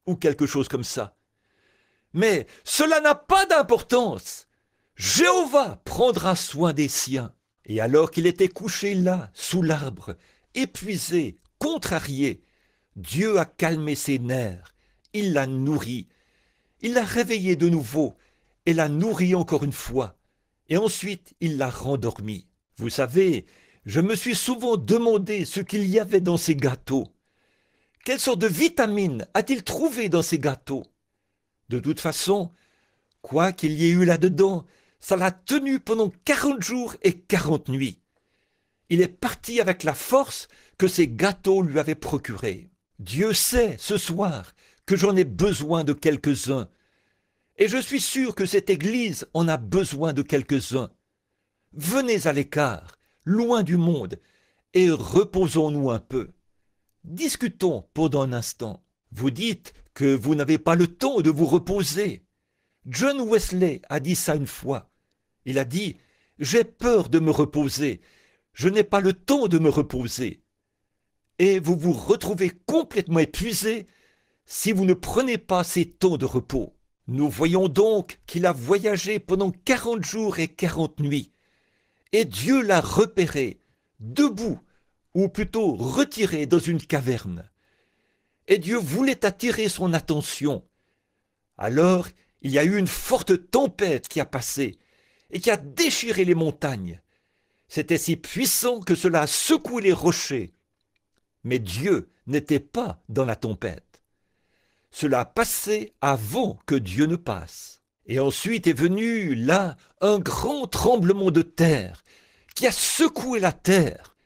ou quelque chose comme ça. Mais cela n'a pas d'importance. Jéhovah prendra soin des siens. Et alors qu'il était couché là, sous l'arbre, épuisé, contrarié, Dieu a calmé ses nerfs. Il l'a nourri. Il l'a réveillé de nouveau et l'a nourri encore une fois. Et ensuite, il l'a rendormi. Vous savez, je me suis souvent demandé ce qu'il y avait dans ces gâteaux. Quelle sorte de vitamines a-t-il trouvé dans ces gâteaux? De toute façon, quoi qu'il y ait eu là-dedans, ça l'a tenu pendant 40 jours et 40 nuits. Il est parti avec la force que ces gâteaux lui avaient procurée. Dieu sait, ce soir, que j'en ai besoin de quelques-uns. Et je suis sûr que cette Église en a besoin de quelques-uns. Venez à l'écart, loin du monde, et reposons-nous un peu. Discutons pendant un instant. Vous dites que vous n'avez pas le temps de vous reposer. John Wesley a dit ça une fois. Il a dit « J'ai peur de me reposer. Je n'ai pas le temps de me reposer. » Et vous vous retrouvez complètement épuisé si vous ne prenez pas ces temps de repos. Nous voyons donc qu'il a voyagé pendant 40 jours et 40 nuits. Et Dieu l'a repéré, debout, ou plutôt retiré dans une caverne. Et Dieu voulait attirer son attention. Alors, il y a eu une forte tempête qui a passé et qui a déchiré les montagnes. C'était si puissant que cela a secoué les rochers. Mais Dieu n'était pas dans la tempête. Cela a passé avant que Dieu ne passe. Et ensuite est venu, là, un grand tremblement de terre qui a secoué la terre.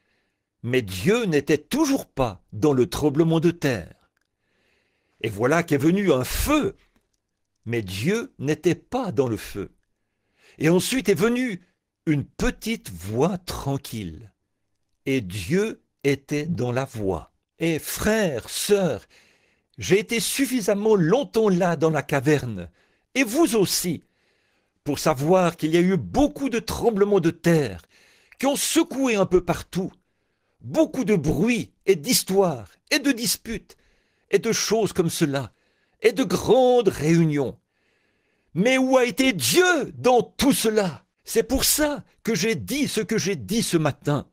Mais Dieu n'était toujours pas dans le tremblement de terre. Et voilà qu'est venu un feu, mais Dieu n'était pas dans le feu. Et ensuite est venue une petite voix tranquille. Et Dieu était dans la voix. Et frères, sœurs, j'ai été suffisamment longtemps là dans la caverne, et vous aussi, pour savoir qu'il y a eu beaucoup de tremblements de terre qui ont secoué un peu partout, beaucoup de bruit et d'histoires et de disputes et de choses comme cela, et de grandes réunions. Mais où a été Dieu dans tout cela? C'est pour ça que j'ai dit ce que j'ai dit ce matin.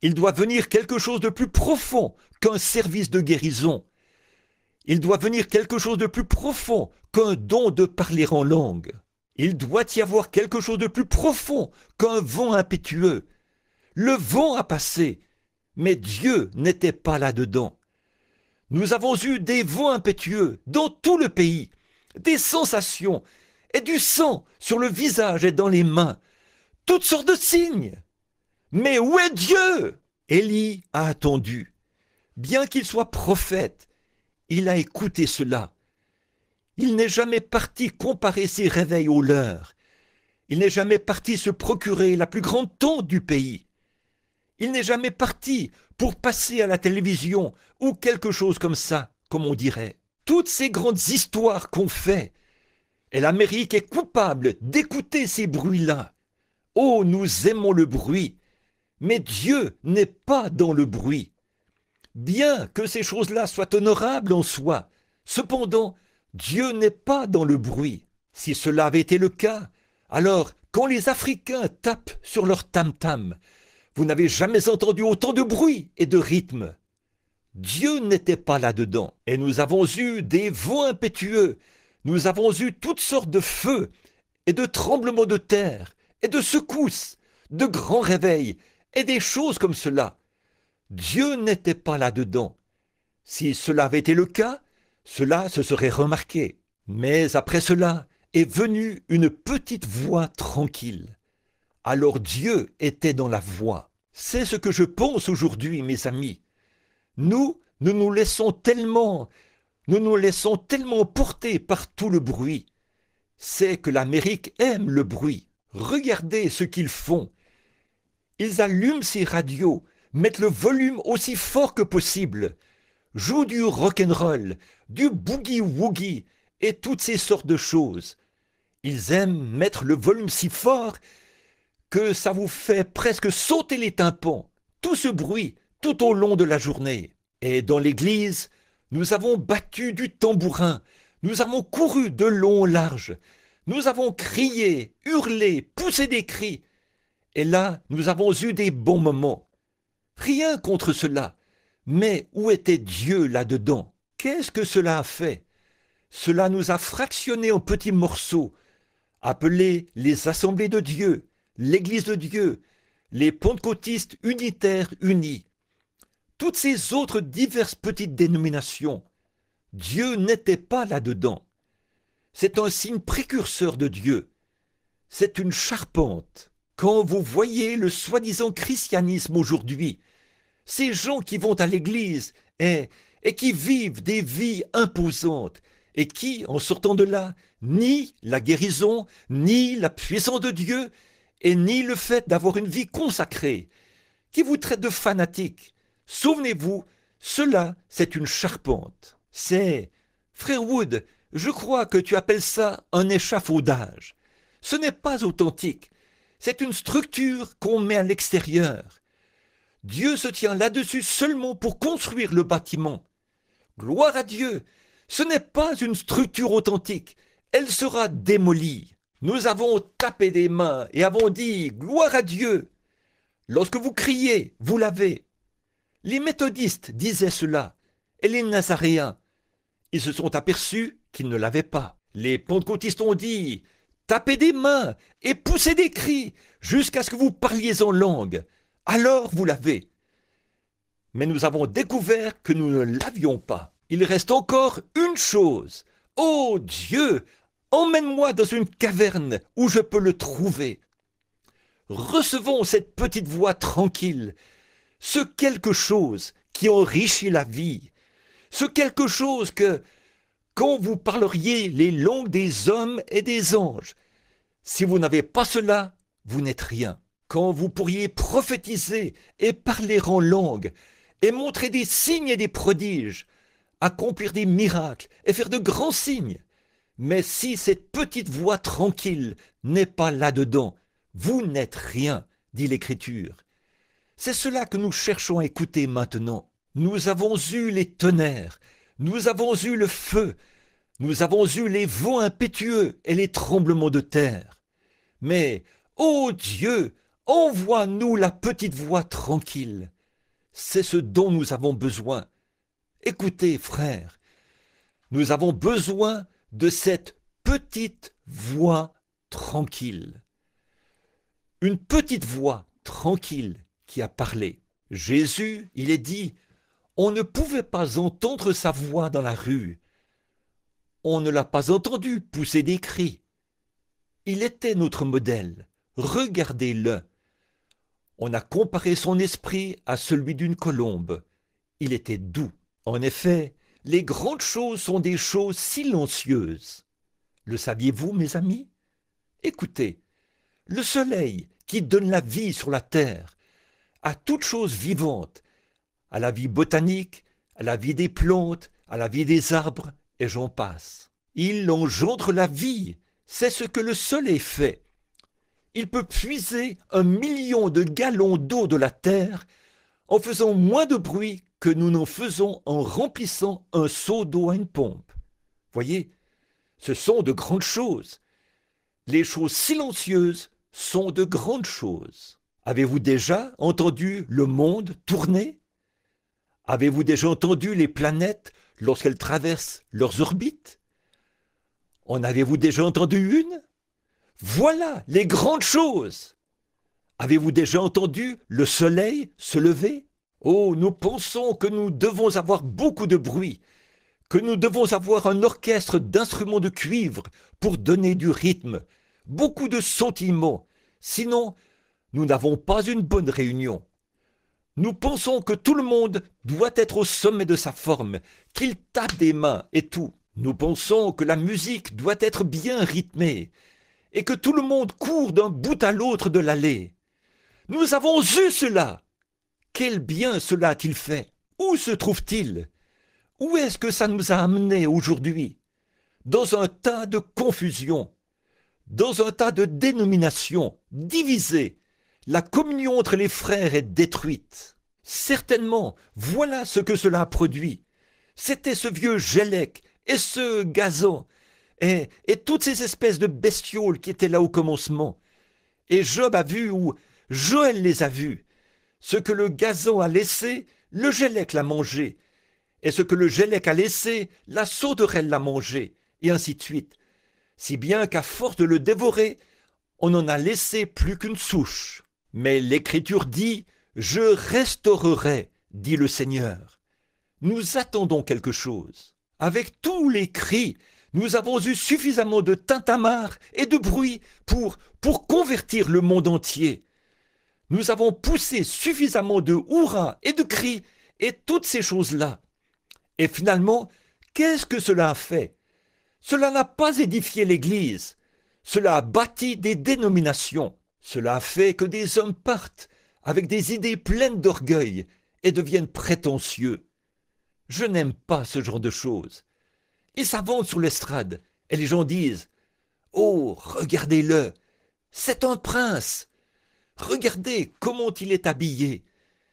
Il doit venir quelque chose de plus profond qu'un service de guérison. Il doit venir quelque chose de plus profond qu'un don de parler en langue. Il doit y avoir quelque chose de plus profond qu'un vent impétueux. Le vent a passé, mais Dieu n'était pas là-dedans. Nous avons eu des vents impétueux dans tout le pays, des sensations et du sang sur le visage et dans les mains, toutes sortes de signes. Mais où est Dieu? Élie a attendu. Bien qu'il soit prophète, il a écouté cela. Il n'est jamais parti comparer ses réveils aux leurs. Il n'est jamais parti se procurer la plus grande tente du pays. Il n'est jamais parti pour passer à la télévision ou quelque chose comme ça, comme on dirait. Toutes ces grandes histoires qu'on fait, et l'Amérique est coupable d'écouter ces bruits-là. Oh, nous aimons le bruit, Mais Dieu n'est pas dans le bruit. Bien que ces choses-là soient honorables en soi, cependant, Dieu n'est pas dans le bruit. Si cela avait été le cas, alors quand les Africains tapent sur leur tam-tam, vous n'avez jamais entendu autant de bruit et de rythme. Dieu n'était pas là-dedans. Et nous avons eu des vents impétueux, nous avons eu toutes sortes de feux et de tremblements de terre et de secousses, de grands réveils et des choses comme cela. Dieu n'était pas là-dedans. Si cela avait été le cas, cela se serait remarqué. Mais après cela est venue une petite voix tranquille. Alors Dieu était dans la voix. C'est ce que je pense aujourd'hui, mes amis. Nous nous laissons tellement porter par tout le bruit. C'est que l'Amérique aime le bruit. Regardez ce qu'ils font. Ils allument ces radios, mettent le volume aussi fort que possible, jouent du rock'n'roll, du boogie-woogie et toutes ces sortes de choses. Ils aiment mettre le volume si fort que ça vous fait presque sauter les tympans, tout ce bruit, tout au long de la journée. Et dans l'église, nous avons battu du tambourin, nous avons couru de long en large, nous avons crié, hurlé, poussé des cris. Et là, nous avons eu des bons moments. Rien contre cela. Mais où était Dieu là-dedans? Qu'est-ce que cela a fait? Cela nous a fractionnés en petits morceaux, appelés les assemblées de Dieu, l'Église de Dieu, les pentecôtistes unitaires unis. Toutes ces autres diverses petites dénominations, Dieu n'était pas là-dedans. C'est un signe précurseur de Dieu. C'est une charpente. Quand vous voyez le soi-disant christianisme aujourd'hui, ces gens qui vont à l'église et qui vivent des vies imposantes et qui, en sortant de là, nient la guérison, nient la puissance de Dieu et nient le fait d'avoir une vie consacrée, qui vous traitent de fanatiques. Souvenez-vous, cela, c'est une charpente. C'est, frère Wood, je crois que tu appelles ça un échafaudage. Ce n'est pas authentique. C'est une structure qu'on met à l'extérieur. Dieu se tient là-dessus seulement pour construire le bâtiment. Gloire à Dieu, ce n'est pas une structure authentique. Elle sera démolie. Nous avons tapé des mains et avons dit « Gloire à Dieu ». Lorsque vous criez, vous l'avez. Les méthodistes disaient cela, et les nazaréens. Ils se sont aperçus qu'ils ne l'avaient pas. Les pentecôtistes ont dit « Tapez des mains et poussez des cris jusqu'à ce que vous parliez en langue. Alors vous l'avez. » Mais nous avons découvert que nous ne l'avions pas. Il reste encore une chose. Oh Dieu, emmène-moi dans une caverne où je peux le trouver. Recevons cette petite voix tranquille, ce quelque chose qui enrichit la vie, ce quelque chose que, quand vous parleriez les langues des hommes et des anges, si vous n'avez pas cela, vous n'êtes rien. Quand vous pourriez prophétiser et parler en langue, et montrer des signes et des prodiges, accomplir des miracles et faire de grands signes. Mais si cette petite voix tranquille n'est pas là-dedans, vous n'êtes rien, dit l'Écriture. C'est cela que nous cherchons à écouter maintenant. Nous avons eu les tonnerres, nous avons eu le feu, nous avons eu les vents impétueux et les tremblements de terre. Mais, ô Dieu, envoie-nous la petite voix tranquille. C'est ce dont nous avons besoin. Écoutez, frères, nous avons besoin de cette petite voix tranquille. Une petite voix tranquille qui a parlé. Jésus, il est dit, on ne pouvait pas entendre sa voix dans la rue. On ne l'a pas entendu pousser des cris. Il était notre modèle. Regardez-le. On a comparé son esprit à celui d'une colombe. Il était doux. En effet, les grandes choses sont des choses silencieuses. Le saviez-vous, mes amis? Écoutez, le soleil qui donne la vie sur la terre, à toute chose vivante, à la vie botanique, à la vie des plantes, à la vie des arbres, et j'en passe. Il engendre la vie, c'est ce que le soleil fait. il peut puiser 1 million de gallons d'eau de la terre en faisant moins de bruit que nous n'en faisons en remplissant un seau d'eau à une pompe. Voyez, ce sont de grandes choses. Les choses silencieuses sont de grandes choses. Avez-vous déjà entendu le monde tourner? Avez-vous déjà entendu les planètes lorsqu'elles traversent leurs orbites? En avez-vous déjà entendu une? Voilà les grandes choses. Avez-vous déjà entendu le soleil se lever? Oh, nous pensons que nous devons avoir beaucoup de bruit, que nous devons avoir un orchestre d'instruments de cuivre pour donner du rythme, beaucoup de sautillements, sinon nous n'avons pas une bonne réunion. Nous pensons que tout le monde doit être au sommet de sa forme, qu'il tape des mains et tout. Nous pensons que la musique doit être bien rythmée et que tout le monde court d'un bout à l'autre de l'allée. Nous avons eu cela. Quel bien cela a-t-il fait? Où se trouve-t-il? Où est-ce que ça nous a amenés aujourd'hui? Dans un tas de confusion, dans un tas de dénominations divisées. La communion entre les frères est détruite. Certainement, voilà ce que cela a produit. C'était ce vieux Gélec et ce gazon et toutes ces espèces de bestioles qui étaient là au commencement. Et Job a vu, ou Joël les a vus. Ce que le gazon a laissé, le Gélec l'a mangé. Et ce que le Gélec a laissé, la sauterelle l'a mangé. Et ainsi de suite. Si bien qu'à force de le dévorer, on n'en a laissé plus qu'une souche. Mais l'Écriture dit « Je restaurerai, dit le Seigneur ». Nous attendons quelque chose. Avec tous les cris, nous avons eu suffisamment de tintamarre et de bruit pour convertir le monde entier. Nous avons poussé suffisamment de hurrahs et de cris et toutes ces choses-là. Et finalement, qu'est-ce que cela a fait? Cela n'a pas édifié l'Église. Cela a bâti des dénominations. Cela a fait que des hommes partent avec des idées pleines d'orgueil et deviennent prétentieux. Je n'aime pas ce genre de choses. Ils s'avancent sur l'estrade et les gens disent « Oh, regardez-le, c'est un prince. Regardez comment il est habillé.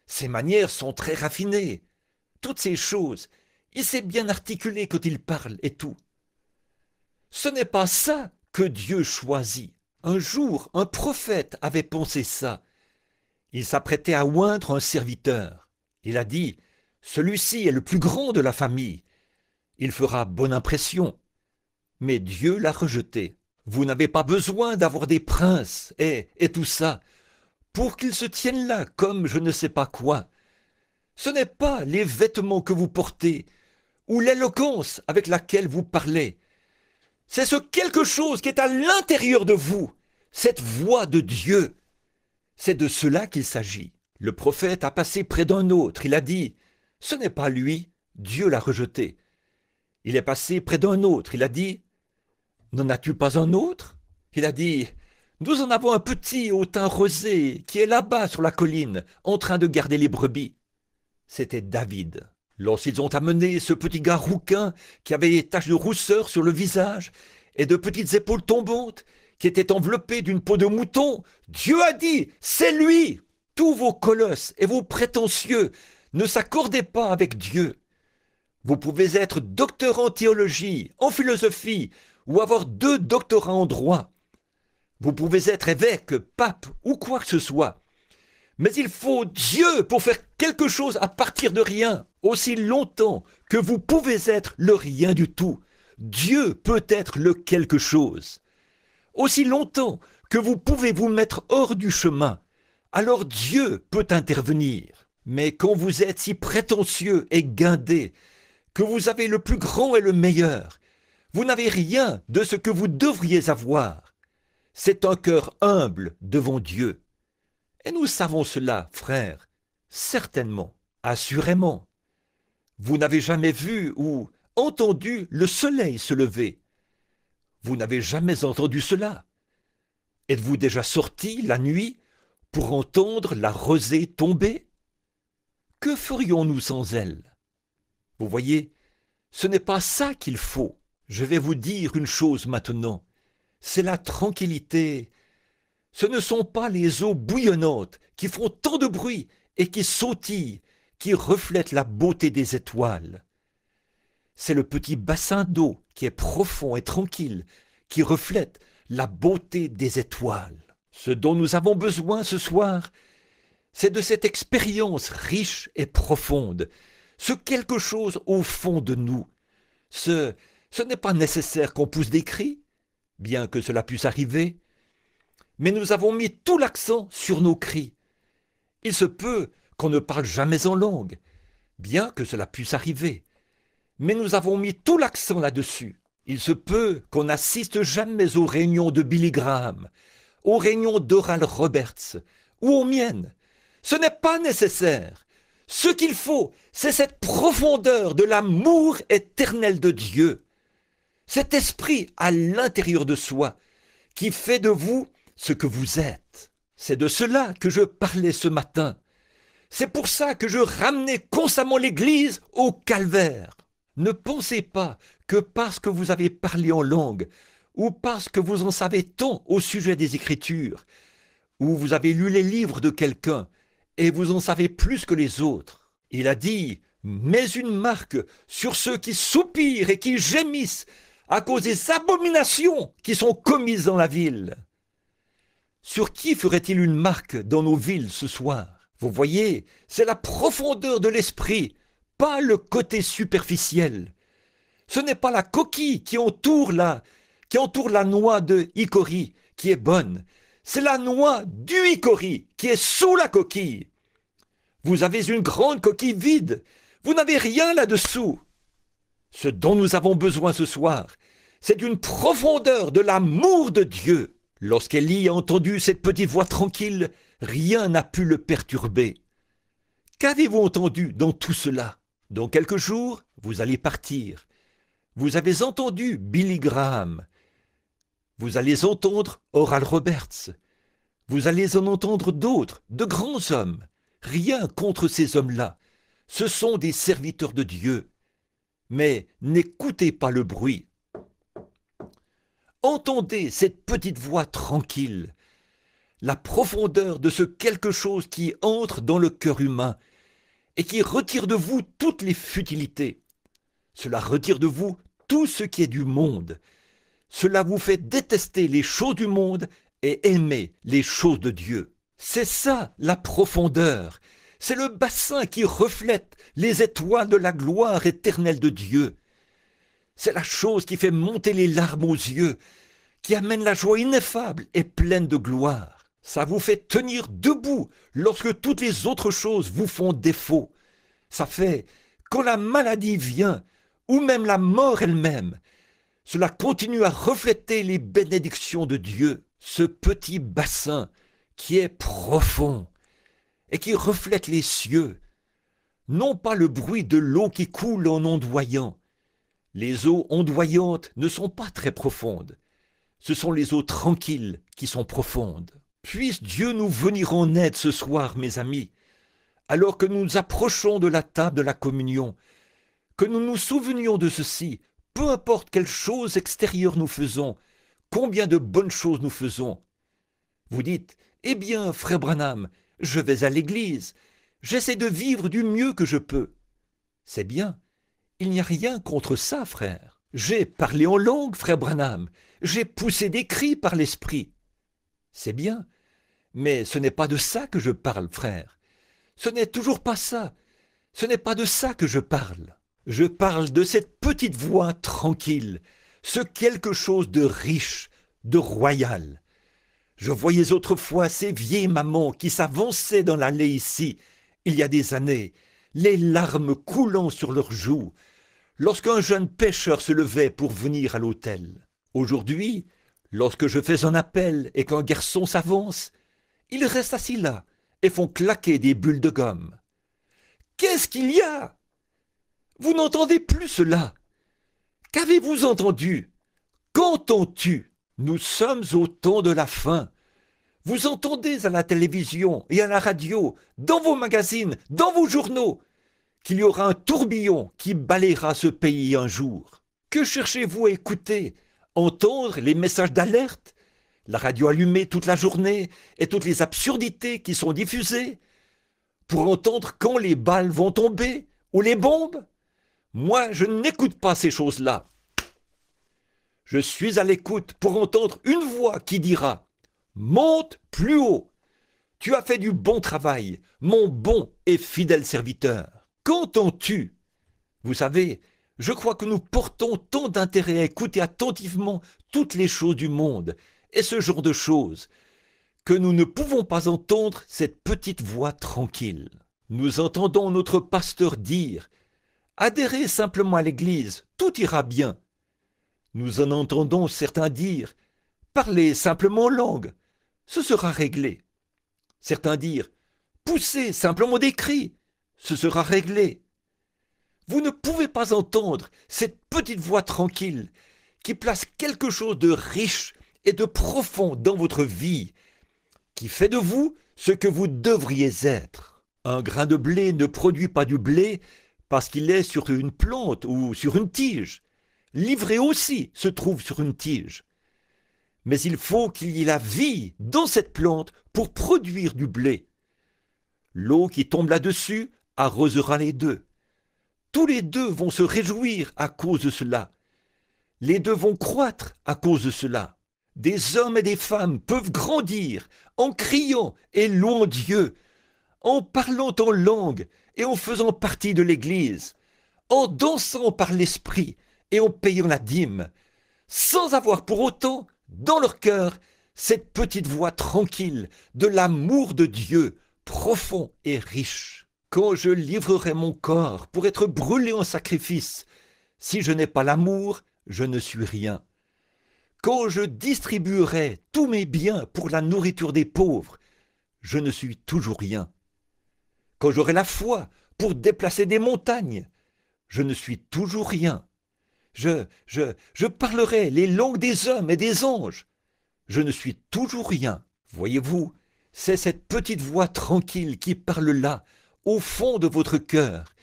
Ses manières sont très raffinées. Toutes ces choses, il sait bien articuler quand il parle et tout. » Ce n'est pas ça que Dieu choisit. Un jour, un prophète avait pensé ça. Il s'apprêtait à oindre un serviteur. Il a dit « Celui-ci est le plus grand de la famille. Il fera bonne impression. » Mais Dieu l'a rejeté. Vous n'avez pas besoin d'avoir des princes et tout ça pour qu'ils se tiennent là comme je ne sais pas quoi. Ce n'est pas les vêtements que vous portez ou l'éloquence avec laquelle vous parlez. C'est ce quelque chose qui est à l'intérieur de vous, cette voix de Dieu. C'est de cela qu'il s'agit. Le prophète a passé près d'un autre. Il a dit, ce n'est pas lui, Dieu l'a rejeté. Il est passé près d'un autre. Il a dit, n'en as-tu pas un autre? Il a dit, nous en avons un petit au teint rosé qui est là-bas sur la colline, en train de garder les brebis. C'était David. Lorsqu'ils ont amené ce petit gars rouquin qui avait des taches de rousseur sur le visage et de petites épaules tombantes, qui était enveloppé d'une peau de mouton, Dieu a dit, c'est lui. Tous vos colosses et vos prétentieux ne s'accordaient pas avec Dieu. Vous pouvez être docteur en théologie, en philosophie, ou avoir 2 doctorats en droit. Vous pouvez être évêque, pape ou quoi que ce soit. Mais il faut Dieu pour faire quelque chose à partir de rien. Aussi longtemps que vous pouvez être le rien du tout, Dieu peut être le quelque chose. Aussi longtemps que vous pouvez vous mettre hors du chemin, alors Dieu peut intervenir. Mais quand vous êtes si prétentieux et guindé, que vous avez le plus grand et le meilleur, vous n'avez rien de ce que vous devriez avoir. C'est un cœur humble devant Dieu. Et nous savons cela, frères, certainement, assurément. Vous n'avez jamais vu ou entendu le soleil se lever. Vous n'avez jamais entendu cela. Êtes-vous déjà sorti la nuit pour entendre la rosée tomber? Que ferions-nous sans elle? Vous voyez, ce n'est pas ça qu'il faut. Je vais vous dire une chose maintenant. C'est la tranquillité Ce ne sont pas les eaux bouillonnantes qui font tant de bruit et qui sautillent, qui reflètent la beauté des étoiles. C'est le petit bassin d'eau qui est profond et tranquille, qui reflète la beauté des étoiles. Ce dont nous avons besoin ce soir, c'est de cette expérience riche et profonde, ce quelque chose au fond de nous. Ce n'est pas nécessaire qu'on pousse des cris, bien que cela puisse arriver, mais nous avons mis tout l'accent sur nos cris. Il se peut qu'on ne parle jamais en langue, bien que cela puisse arriver, mais nous avons mis tout l'accent là-dessus. Il se peut qu'on n'assiste jamais aux réunions de Billy Graham, aux réunions d'Oral Roberts ou aux miennes. Ce n'est pas nécessaire. Ce qu'il faut, c'est cette profondeur de l'amour éternel de Dieu, cet esprit à l'intérieur de soi qui fait de vous ce que vous êtes. C'est de cela que je parlais ce matin. C'est pour ça que je ramenais constamment l'Église au calvaire. Ne pensez pas que parce que vous avez parlé en langue, ou parce que vous en savez tant au sujet des Écritures, ou vous avez lu les livres de quelqu'un, et vous en savez plus que les autres. Il a dit, mets une marque sur ceux qui soupirent et qui gémissent à cause des abominations qui sont commises dans la ville. Sur qui ferait-il une marque dans nos villes ce soir? Vous voyez, c'est la profondeur de l'esprit, pas le côté superficiel. Ce n'est pas la coquille qui entoure la noix de hickory qui est bonne. C'est la noix du hickory qui est sous la coquille. Vous avez une grande coquille vide. Vous n'avez rien là-dessous. Ce dont nous avons besoin ce soir, c'est d'une profondeur de l'amour de Dieu. Lorsqu'Élie a entendu cette petite voix tranquille, rien n'a pu le perturber. Qu'avez-vous entendu dans tout cela? Dans quelques jours, vous allez partir. Vous avez entendu Billy Graham. Vous allez entendre Oral Roberts. Vous allez en entendre d'autres, de grands hommes. Rien contre ces hommes-là. Ce sont des serviteurs de Dieu. Mais n'écoutez pas le bruit. Entendez cette petite voix tranquille, la profondeur de ce quelque chose qui entre dans le cœur humain et qui retire de vous toutes les futilités. Cela retire de vous tout ce qui est du monde. Cela vous fait détester les choses du monde et aimer les choses de Dieu. C'est ça la profondeur. C'est le bassin qui reflète les étoiles de la gloire éternelle de Dieu. C'est la chose qui fait monter les larmes aux yeux, qui amène la joie ineffable et pleine de gloire. Ça vous fait tenir debout lorsque toutes les autres choses vous font défaut. Ça fait, quand la maladie vient, ou même la mort elle-même, cela continue à refléter les bénédictions de Dieu, ce petit bassin qui est profond et qui reflète les cieux, non pas le bruit de l'eau qui coule en ondoyant. Les eaux ondoyantes ne sont pas très profondes. Ce sont les eaux tranquilles qui sont profondes. Puisse Dieu nous venir en aide ce soir, mes amis, alors que nous nous approchons de la table de la communion, que nous nous souvenions de ceci, peu importe quelle chose extérieure nous faisons, combien de bonnes choses nous faisons. Vous dites, eh bien, frère Branham, je vais à l'église, j'essaie de vivre du mieux que je peux. C'est bien, il n'y a rien contre ça, frère. J'ai parlé en langue, frère Branham, j'ai poussé des cris par l'esprit. C'est bien, mais ce n'est pas de ça que je parle, frère. Ce n'est toujours pas ça. Ce n'est pas de ça que je parle. Je parle de cette petite voix tranquille, ce quelque chose de riche, de royal. Je voyais autrefois ces vieilles mamans qui s'avançaient dans l'allée ici, il y a des années, les larmes coulant sur leurs joues, lorsqu'un jeune pêcheur se levait pour venir à l'autel. Aujourd'hui, lorsque je fais un appel et qu'un garçon s'avance, ils restent assis là et font claquer des bulles de gomme. Qu'est-ce qu'il y a? Vous n'entendez plus cela. Qu'avez-vous entendu? Qu'entends-tu? Nous sommes au temps de la fin. Vous entendez à la télévision et à la radio, dans vos magazines, dans vos journaux, qu'il y aura un tourbillon qui balayera ce pays un jour. Que cherchez-vous à écouter? Entendre les messages d'alerte? la radio allumée toute la journée et toutes les absurdités qui sont diffusées pour entendre quand les balles vont tomber ou les bombes. Moi, je n'écoute pas ces choses-là. Je suis à l'écoute pour entendre une voix qui dira « Monte plus haut, tu as fait du bon travail, mon bon et fidèle serviteur. » Qu'entends-tu? Vous savez, je crois que nous portons tant d'intérêt à écouter attentivement toutes les choses du monde et ce genre de choses, que nous ne pouvons pas entendre cette petite voix tranquille. Nous entendons notre pasteur dire « Adhérez simplement à l'Église, tout ira bien. » Nous en entendons certains dire « Parlez simplement en langue, ce sera réglé. » Certains dire « Poussez simplement des cris, ce sera réglé. » Vous ne pouvez pas entendre cette petite voix tranquille qui place quelque chose de riche et de profond dans votre vie, qui fait de vous ce que vous devriez être. Un grain de blé ne produit pas du blé parce qu'il est sur une plante ou sur une tige. L'ivraie aussi se trouve sur une tige. Mais il faut qu'il y ait la vie dans cette plante pour produire du blé. L'eau qui tombe là-dessus arrosera les deux. Tous les deux vont se réjouir à cause de cela. Les deux vont croître à cause de cela. Des hommes et des femmes peuvent grandir en criant et louant Dieu, en parlant en langue et en faisant partie de l'Église, en dansant par l'Esprit et en payant la dîme, sans avoir pour autant dans leur cœur cette petite voix tranquille de l'amour de Dieu profond et riche. Quand je livrerai mon corps pour être brûlé en sacrifice, si je n'ai pas l'amour, je ne suis rien. Quand je distribuerai tous mes biens pour la nourriture des pauvres, je ne suis toujours rien. Quand j'aurai la foi pour déplacer des montagnes, je ne suis toujours rien. Je parlerai les langues des hommes et des anges, je ne suis toujours rien. Voyez-vous, c'est cette petite voix tranquille qui parle là, au fond de votre cœur,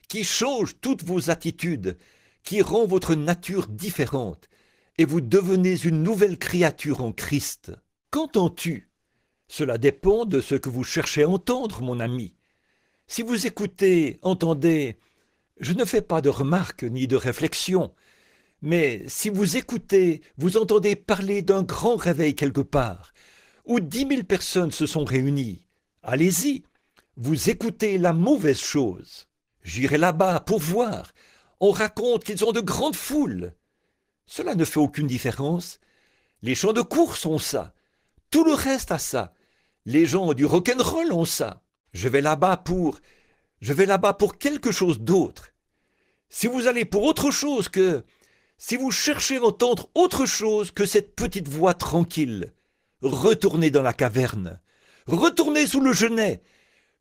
qui change toutes vos attitudes, qui rend votre nature différente, et vous devenez une nouvelle créature en Christ. Qu'entends-tu? Cela dépend de ce que vous cherchez à entendre, mon ami. Si vous écoutez, entendez, je ne fais pas de remarques ni de réflexions, mais si vous écoutez, vous entendez parler d'un grand réveil quelque part, où 10 000 personnes se sont réunies, allez-y, vous écoutez la mauvaise chose. J'irai là-bas pour voir. On raconte qu'ils ont de grandes foules. Cela ne fait aucune différence. Les champs de course ont ça. Tout le reste a ça. Les gens du rock'n'roll ont ça. Je vais là-bas pour quelque chose d'autre. Si vous allez pour autre chose que... Si vous cherchez à entendre autre chose que cette petite voix tranquille, retournez dans la caverne. Retournez sous le genêt,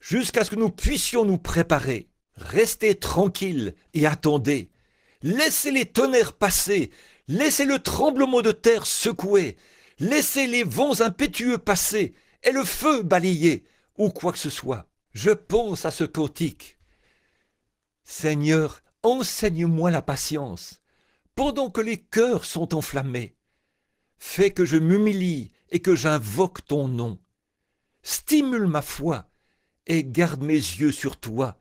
jusqu'à ce que nous puissions nous préparer. Restez tranquille et attendez. Laissez les tonnerres passer. Laissez le tremblement de terre secouer. Laissez les vents impétueux passer et le feu balayer, ou quoi que ce soit. Je pense à ce cantique. Seigneur, enseigne-moi la patience, pendant que les cœurs sont enflammés. Fais que je m'humilie et que j'invoque ton nom. Stimule ma foi et garde mes yeux sur toi.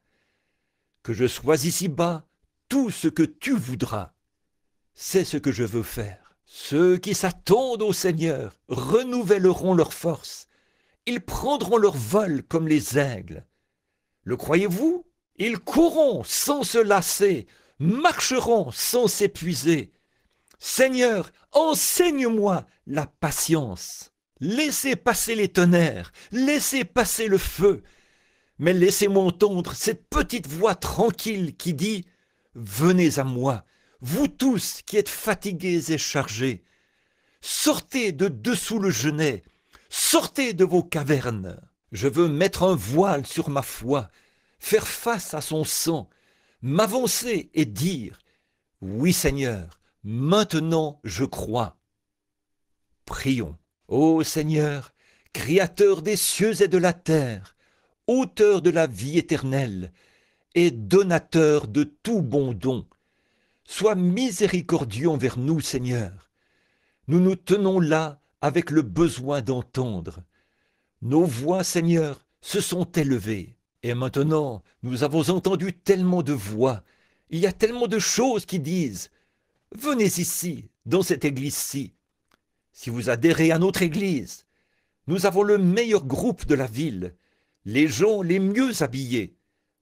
Que je sois ici-bas tout ce que tu voudras. C'est ce que je veux faire. Ceux qui s'attendent au Seigneur renouvelleront leur force. Ils prendront leur vol comme les aigles. Le croyez-vous? Ils courront sans se lasser, marcheront sans s'épuiser. Seigneur, enseigne-moi la patience. Laissez passer les tonnerres, laissez passer le feu, mais laissez-moi entendre cette petite voix tranquille qui dit « Venez à moi, vous tous qui êtes fatigués et chargés. Sortez de dessous le genêt, sortez de vos cavernes. Je veux mettre un voile sur ma foi, faire face à son sang, m'avancer et dire « Oui Seigneur, maintenant je crois. » Prions. Ô Seigneur, Créateur des cieux et de la terre, auteur de la vie éternelle et donateur de tout bon don, sois miséricordieux envers nous, Seigneur. Nous nous tenons là avec le besoin d'entendre. Nos voix, Seigneur, se sont élevées. Et maintenant, nous avons entendu tellement de voix. Il y a tellement de choses qui disent « Venez ici, dans cette église-ci. » Si vous adhérez à notre église, nous avons le meilleur groupe de la ville, les gens les mieux habillés.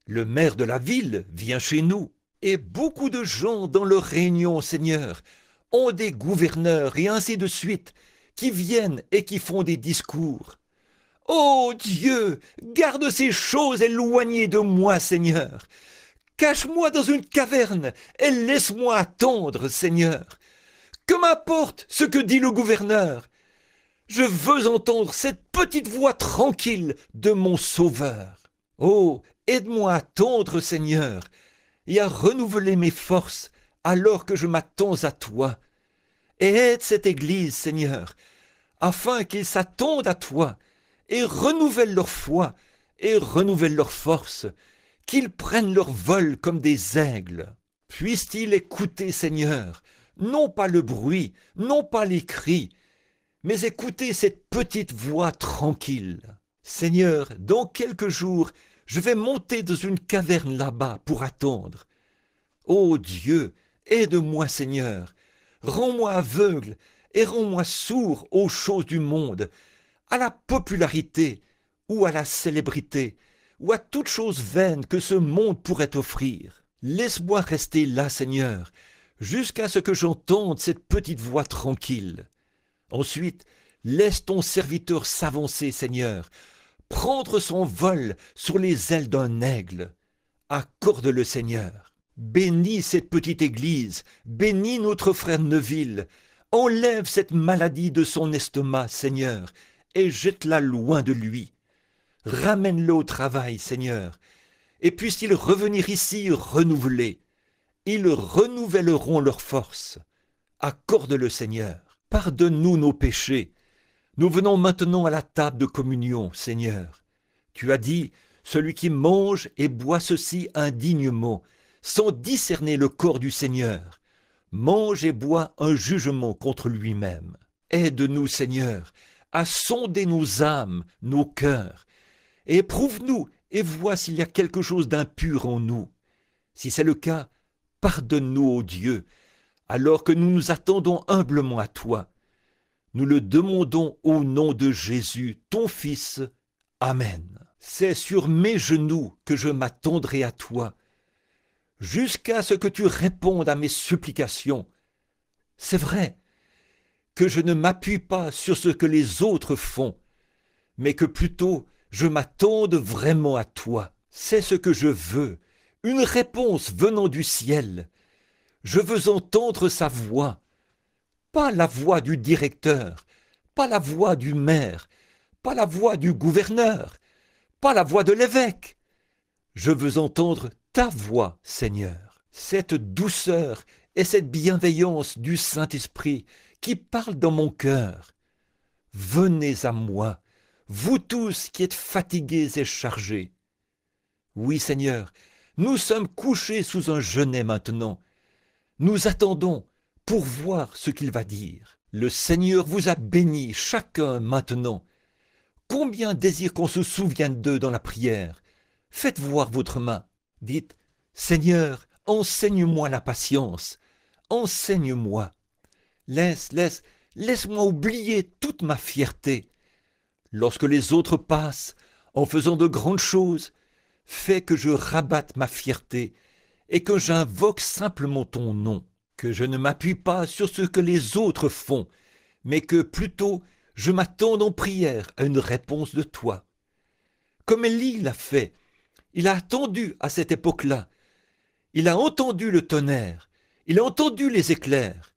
Le maire de la ville vient chez nous. Et beaucoup de gens dans leur réunion, Seigneur, ont des gouverneurs et ainsi de suite, qui viennent et qui font des discours. Ô Dieu, garde ces choses éloignées de moi, Seigneur. Cache-moi dans une caverne et laisse-moi attendre, Seigneur. Que m'importe ce que dit le gouverneur? Je veux entendre cette petite voix tranquille de mon Sauveur. Oh, aide-moi à attendre, Seigneur, et à renouveler mes forces alors que je m'attends à toi. Et aide cette Église, Seigneur, afin qu'ils s'attendent à toi et renouvellent leur foi et renouvellent leur force, qu'ils prennent leur vol comme des aigles. Puissent-ils écouter, Seigneur, non pas le bruit, non pas les cris, mais écouter cette petite voix tranquille. Seigneur, dans quelques jours, je vais monter dans une caverne là-bas pour attendre. Ô Dieu, aide-moi, Seigneur, rends-moi aveugle et rends-moi sourd aux choses du monde, à la popularité ou à la célébrité, ou à toute chose vaine que ce monde pourrait offrir. Laisse-moi rester là, Seigneur, jusqu'à ce que j'entende cette petite voix tranquille. Ensuite, laisse ton serviteur s'avancer, Seigneur, prendre son vol sur les ailes d'un aigle. Accorde-le, Seigneur. Bénis cette petite église, bénis notre frère Neville. Enlève cette maladie de son estomac, Seigneur, et jette-la loin de lui. Ramène-le au travail, Seigneur, et puisse-t-il revenir ici renouvelé. Ils renouvelleront leur force. Accorde-le, Seigneur. Pardonne-nous nos péchés. Nous venons maintenant à la table de communion, Seigneur. Tu as dit, celui qui mange et boit ceci indignement, sans discerner le corps du Seigneur, mange et boit un jugement contre lui-même. Aide-nous, Seigneur, à sonder nos âmes, nos cœurs, et éprouve-nous et vois s'il y a quelque chose d'impur en nous. Si c'est le cas, pardonne-nous, ô Dieu, alors que nous nous attendons humblement à toi. Nous le demandons au nom de Jésus, ton Fils. Amen. C'est sur mes genoux que je m'attendrai à toi, jusqu'à ce que tu répondes à mes supplications. C'est vrai que je ne m'appuie pas sur ce que les autres font, mais que plutôt je m'attende vraiment à toi. C'est ce que je veux, une réponse venant du ciel. Je veux entendre sa voix, pas la voix du directeur, pas la voix du maire, pas la voix du gouverneur, pas la voix de l'évêque. Je veux entendre ta voix, Seigneur, cette douceur et cette bienveillance du Saint-Esprit qui parle dans mon cœur. Venez à moi, vous tous qui êtes fatigués et chargés. Oui, Seigneur, nous sommes couchés sous un genêt maintenant. Nous attendons pour voir ce qu'il va dire. Le Seigneur vous a bénis chacun maintenant. Combien désire qu'on se souvienne d'eux dans la prière? Faites voir votre main. Dites, Seigneur, enseigne-moi la patience. Enseigne-moi. Laisse-moi oublier toute ma fierté. Lorsque les autres passent en faisant de grandes choses, fais que je rabatte ma fierté et que j'invoque simplement ton nom, que je ne m'appuie pas sur ce que les autres font, mais que plutôt je m'attende en prière à une réponse de toi. Comme Élie l'a fait, il a attendu à cette époque-là. Il a entendu le tonnerre, il a entendu les éclairs,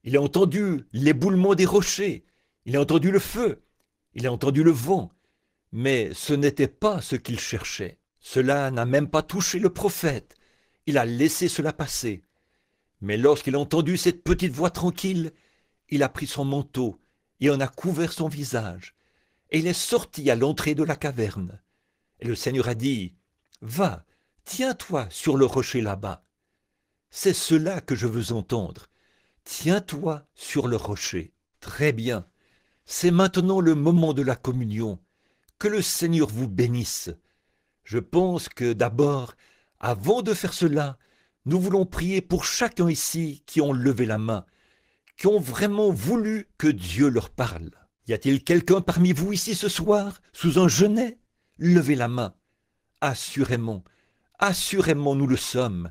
il a entendu l'éboulement des rochers, il a entendu le feu, il a entendu le vent, mais ce n'était pas ce qu'il cherchait. Cela n'a même pas touché le prophète, il a laissé cela passer. Mais lorsqu'il a entendu cette petite voix tranquille, il a pris son manteau et en a couvert son visage, et il est sorti à l'entrée de la caverne. Et le Seigneur a dit, « Va, tiens-toi sur le rocher là-bas. » C'est cela que je veux entendre. Tiens-toi sur le rocher. Très bien. C'est maintenant le moment de la communion. Que le Seigneur vous bénisse. Je pense que d'abord, avant de faire cela, nous voulons prier pour chacun ici qui ont levé la main, qui ont vraiment voulu que Dieu leur parle. Y a-t-il quelqu'un parmi vous ici ce soir, sous un genêt? Levez la main. Assurément, assurément nous le sommes.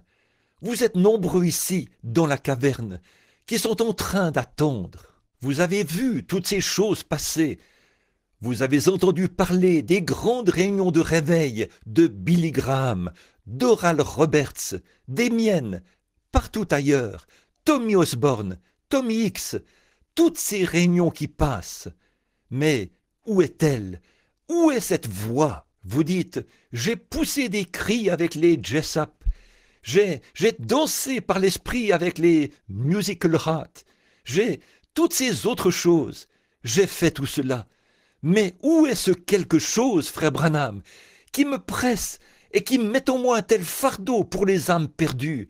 Vous êtes nombreux ici, dans la caverne, qui sont en train d'attendre. Vous avez vu toutes ces choses passer. Vous avez entendu parler des grandes réunions de réveil de Billy Graham, d'Oral Roberts, des miennes, partout ailleurs, Tommy Osborne, Tommy Hicks, toutes ces réunions qui passent. Mais où est-elle? Où est cette voix? Vous dites, j'ai poussé des cris avec les Jessup, j'ai dansé par l'esprit avec les Musical Heart, j'ai toutes ces autres choses, j'ai fait tout cela. Mais où est ce quelque chose, frère Branham, qui me presse et qui met en moi un tel fardeau pour les âmes perdues,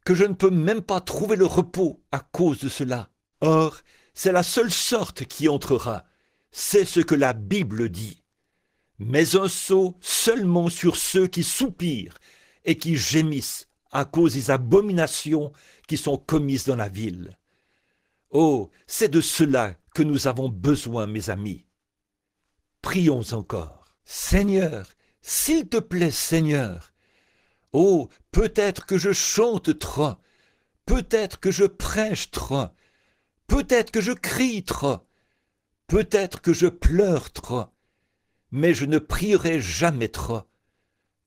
que je ne peux même pas trouver le repos à cause de cela? Or, c'est la seule sorte qui entrera. C'est ce que la Bible dit. Mais un sceau seulement sur ceux qui soupirent et qui gémissent à cause des abominations qui sont commises dans la ville. Oh, c'est de cela que nous avons besoin, mes amis. Prions encore. Seigneur, s'il te plaît, Seigneur. Oh, peut-être que je chante trop, peut-être que je prêche trop, peut-être que je crie trop, peut-être que je pleure trop, mais je ne prierai jamais trop.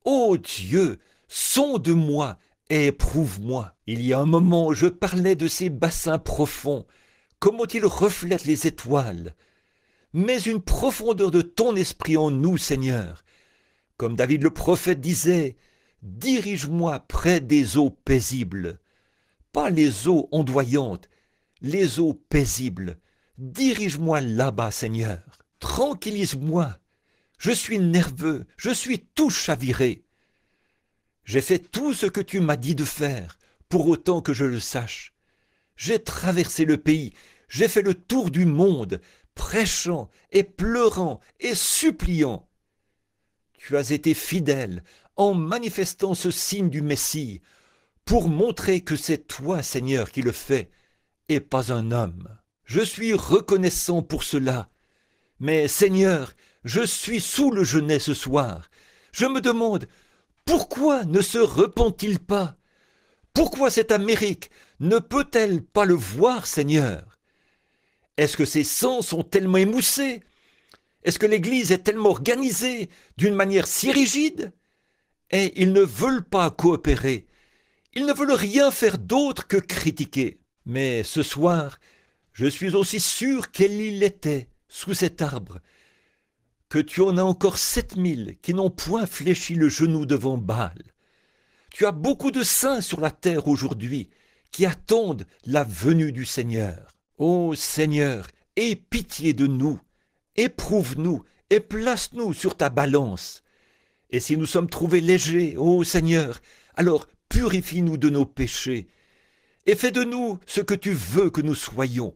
Ô Dieu, sonde-moi et éprouve-moi. Il y a un moment, je parlais de ces bassins profonds, comment ils reflètent les étoiles. Mais une profondeur de ton esprit en nous, Seigneur. Comme David le prophète disait, dirige-moi près des eaux paisibles. Pas les eaux ondoyantes, les eaux paisibles. Dirige-moi là-bas, Seigneur. Tranquillise-moi. Je suis nerveux, je suis tout chaviré. J'ai fait tout ce que tu m'as dit de faire, pour autant que je le sache. J'ai traversé le pays, j'ai fait le tour du monde, prêchant et pleurant et suppliant. Tu as été fidèle en manifestant ce signe du Messie, pour montrer que c'est toi, Seigneur, qui le fais, et pas un homme. Je suis reconnaissant pour cela. Mais, Seigneur, je suis sous le genêt ce soir. Je me demande, pourquoi ne se repent-il pas? Pourquoi cette Amérique ne peut-elle pas le voir, Seigneur? Est-ce que ses sens sont tellement émoussés? Est-ce que l'Église est tellement organisée d'une manière si rigide? Et ils ne veulent pas coopérer. Ils ne veulent rien faire d'autre que critiquer. Mais ce soir, je suis aussi sûr qu'Élie l'était sous cet arbre, que tu en as encore 7000 qui n'ont point fléchi le genou devant Baal. Tu as beaucoup de saints sur la terre aujourd'hui qui attendent la venue du Seigneur. Ô Seigneur, aie pitié de nous, éprouve-nous et place-nous sur ta balance. Et si nous sommes trouvés légers, ô Seigneur, alors purifie-nous de nos péchés et fais de nous ce que tu veux que nous soyons.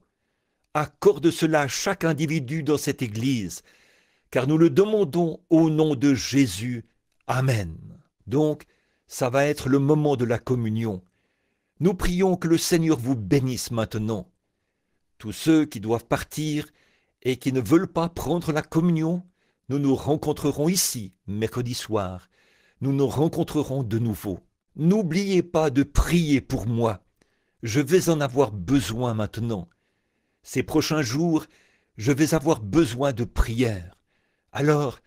Accorde cela à chaque individu dans cette Église, car nous le demandons au nom de Jésus. Amen. Donc, ça va être le moment de la communion. Nous prions que le Seigneur vous bénisse maintenant. Tous ceux qui doivent partir et qui ne veulent pas prendre la communion, nous nous rencontrerons ici, mercredi soir. Nous nous rencontrerons de nouveau. N'oubliez pas de prier pour moi. Je vais en avoir besoin maintenant. Ces prochains jours, je vais avoir besoin de prière. Alors,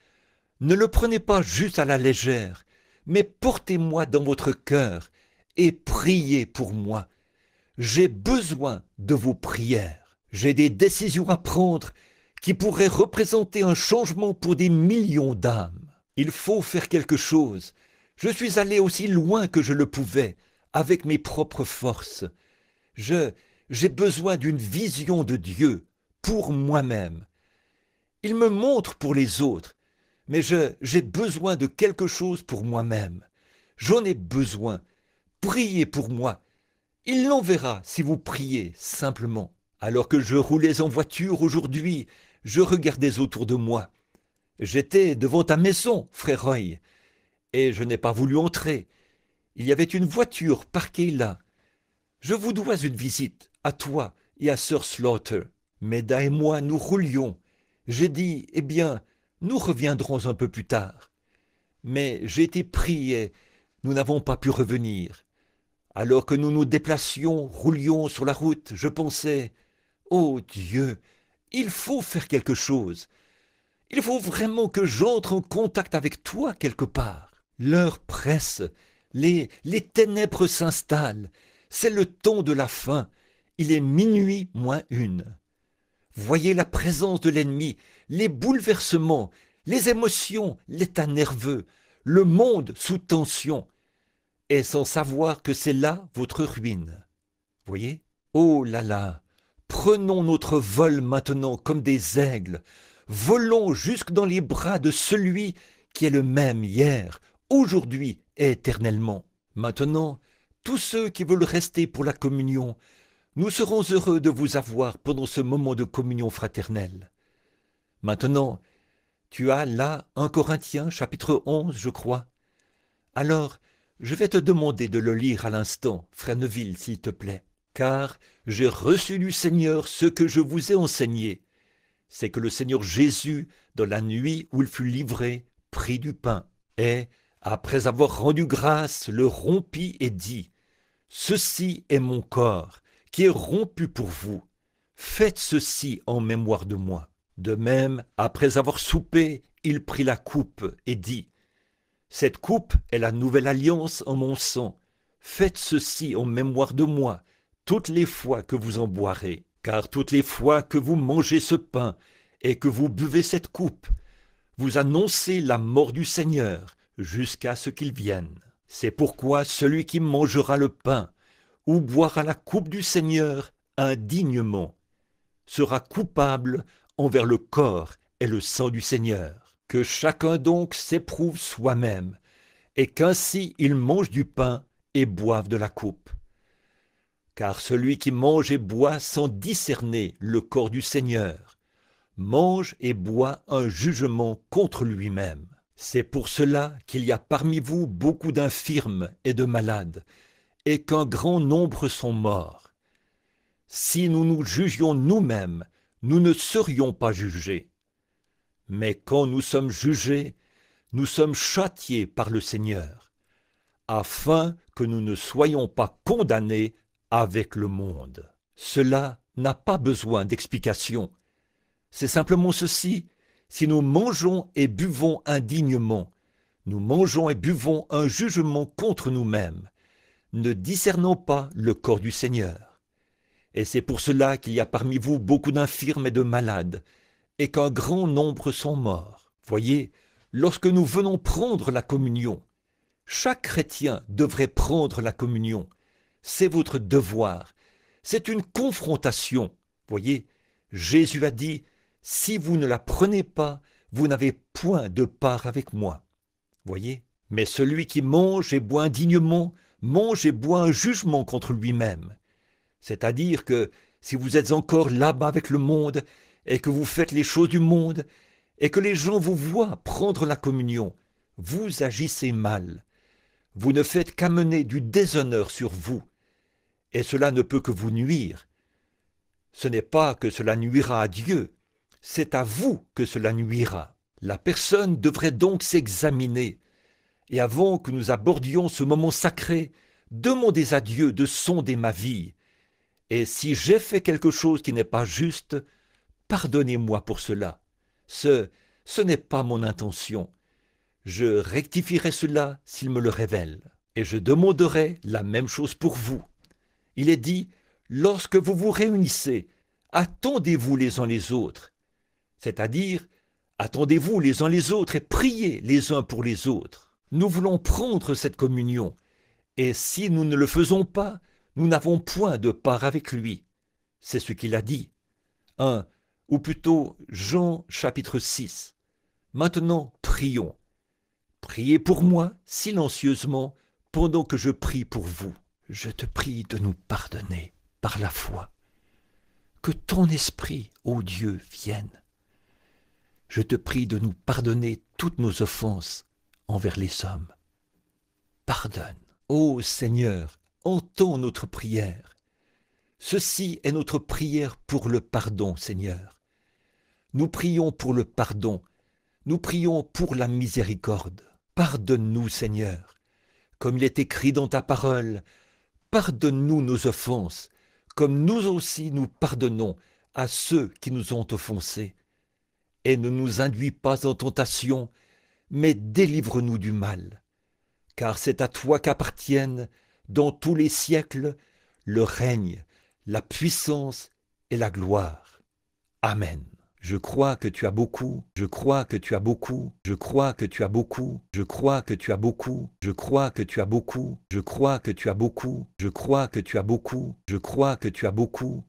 ne le prenez pas juste à la légère, mais portez-moi dans votre cœur et priez pour moi. J'ai besoin de vos prières. J'ai des décisions à prendre qui pourraient représenter un changement pour des millions d'âmes. Il faut faire quelque chose. Je suis allé aussi loin que je le pouvais, avec mes propres forces. J'ai besoin d'une vision de Dieu pour moi-même. Il me montre pour les autres, mais j'ai besoin de quelque chose pour moi-même. J'en ai besoin. Priez pour moi. Il l'enverra si vous priez simplement. Alors que je roulais en voiture aujourd'hui, je regardais autour de moi. J'étais devant ta maison, frère Roy, et je n'ai pas voulu entrer. Il y avait une voiture parquée là. Je vous dois une visite, à toi et à Sir Slaughter. Méda et moi, nous roulions. J'ai dit, eh bien, nous reviendrons un peu plus tard. Mais j'ai été pris et nous n'avons pas pu revenir. Alors que nous nous déplacions, roulions sur la route, je pensais, oh Dieu, il faut faire quelque chose. Il faut vraiment que j'entre en contact avec toi quelque part. L'heure presse, les ténèbres s'installent. C'est le temps de la fin. Il est minuit moins une. Voyez la présence de l'ennemi, les bouleversements, les émotions, l'état nerveux, le monde sous tension, et sans savoir que c'est là votre ruine. Voyez? Oh là là! Prenons notre vol maintenant comme des aigles, volons jusque dans les bras de celui qui est le même hier, aujourd'hui et éternellement. Maintenant, tous ceux qui veulent rester pour la communion, nous serons heureux de vous avoir pendant ce moment de communion fraternelle. Maintenant, tu as là 1 Corinthiens chapitre 11, je crois. Alors, je vais te demander de le lire à l'instant, frère Neville, s'il te plaît. Car j'ai reçu du Seigneur ce que je vous ai enseigné. C'est que le Seigneur Jésus, dans la nuit où il fut livré, prit du pain, et, après avoir rendu grâce, le rompit et dit, « Ceci est mon corps, qui est rompu pour vous. Faites ceci en mémoire de moi. » De même, après avoir soupé, il prit la coupe et dit, « Cette coupe est la nouvelle alliance en mon sang. Faites ceci en mémoire de moi, toutes les fois que vous en boirez. Car toutes les fois que vous mangez ce pain et que vous buvez cette coupe, vous annoncez la mort du Seigneur jusqu'à ce qu'il vienne. C'est pourquoi celui qui mangera le pain ou boira la coupe du Seigneur indignement sera coupable envers le corps et le sang du Seigneur. Que chacun donc s'éprouve soi-même, et qu'ainsi il mange du pain et boive de la coupe. Car celui qui mange et boit sans discerner le corps du Seigneur, mange et boit un jugement contre lui-même. C'est pour cela qu'il y a parmi vous beaucoup d'infirmes et de malades, et qu'un grand nombre sont morts. Si nous nous jugions nous-mêmes, nous ne serions pas jugés. Mais quand nous sommes jugés, nous sommes châtiés par le Seigneur, afin que nous ne soyons pas condamnés avec le monde. Cela n'a pas besoin d'explication. C'est simplement ceci: si nous mangeons et buvons indignement, nous mangeons et buvons un jugement contre nous-mêmes, ne discernant pas le corps du Seigneur. Et c'est pour cela qu'il y a parmi vous beaucoup d'infirmes et de malades, et qu'un grand nombre sont morts. Voyez, lorsque nous venons prendre la communion, chaque chrétien devrait prendre la communion. C'est votre devoir. C'est une confrontation. Voyez, Jésus a dit, « Si vous ne la prenez pas, vous n'avez point de part avec moi. » Voyez, mais celui qui mange et boit indignement, mange et boit un jugement contre lui-même. C'est-à-dire que si vous êtes encore là-bas avec le monde et que vous faites les choses du monde et que les gens vous voient prendre la communion, vous agissez mal. Vous ne faites qu'amener du déshonneur sur vous, et cela ne peut que vous nuire. Ce n'est pas que cela nuira à Dieu, c'est à vous que cela nuira. La personne devrait donc s'examiner, et avant que nous abordions ce moment sacré, demandez à Dieu de sonder ma vie. Et si j'ai fait quelque chose qui n'est pas juste, pardonnez-moi pour cela. Ce n'est pas mon intention. Je rectifierai cela s'il me le révèle. Et je demanderai la même chose pour vous. Il est dit, lorsque vous vous réunissez, attendez-vous les uns les autres. C'est-à-dire, attendez-vous les uns les autres et priez les uns pour les autres. Nous voulons prendre cette communion. Et si nous ne le faisons pas, nous n'avons point de part avec lui. C'est ce qu'il a dit. Ou plutôt Jean chapitre 6. Maintenant, prions. Priez pour moi silencieusement pendant que je prie pour vous. Je te prie de nous pardonner par la foi. Que ton esprit, ô Dieu, vienne. je te prie de nous pardonner toutes nos offenses envers les hommes. Pardonne. Ô Seigneur, entends notre prière. Ceci est notre prière pour le pardon, Seigneur. Nous prions pour le pardon, nous prions pour la miséricorde. Pardonne-nous, Seigneur, comme il est écrit dans ta parole. Pardonne-nous nos offenses, comme nous aussi nous pardonnons à ceux qui nous ont offensés. Et ne nous induis pas en tentation, mais délivre-nous du mal. Car c'est à toi qu'appartiennent, dans tous les siècles, le règne, la puissance et la gloire. Amen. Je crois que tu as beaucoup, je crois que tu as beaucoup, je crois que tu as beaucoup, je crois que tu as beaucoup, je crois que tu as beaucoup, je crois que tu as beaucoup, je crois que tu as beaucoup, je crois que tu as beaucoup,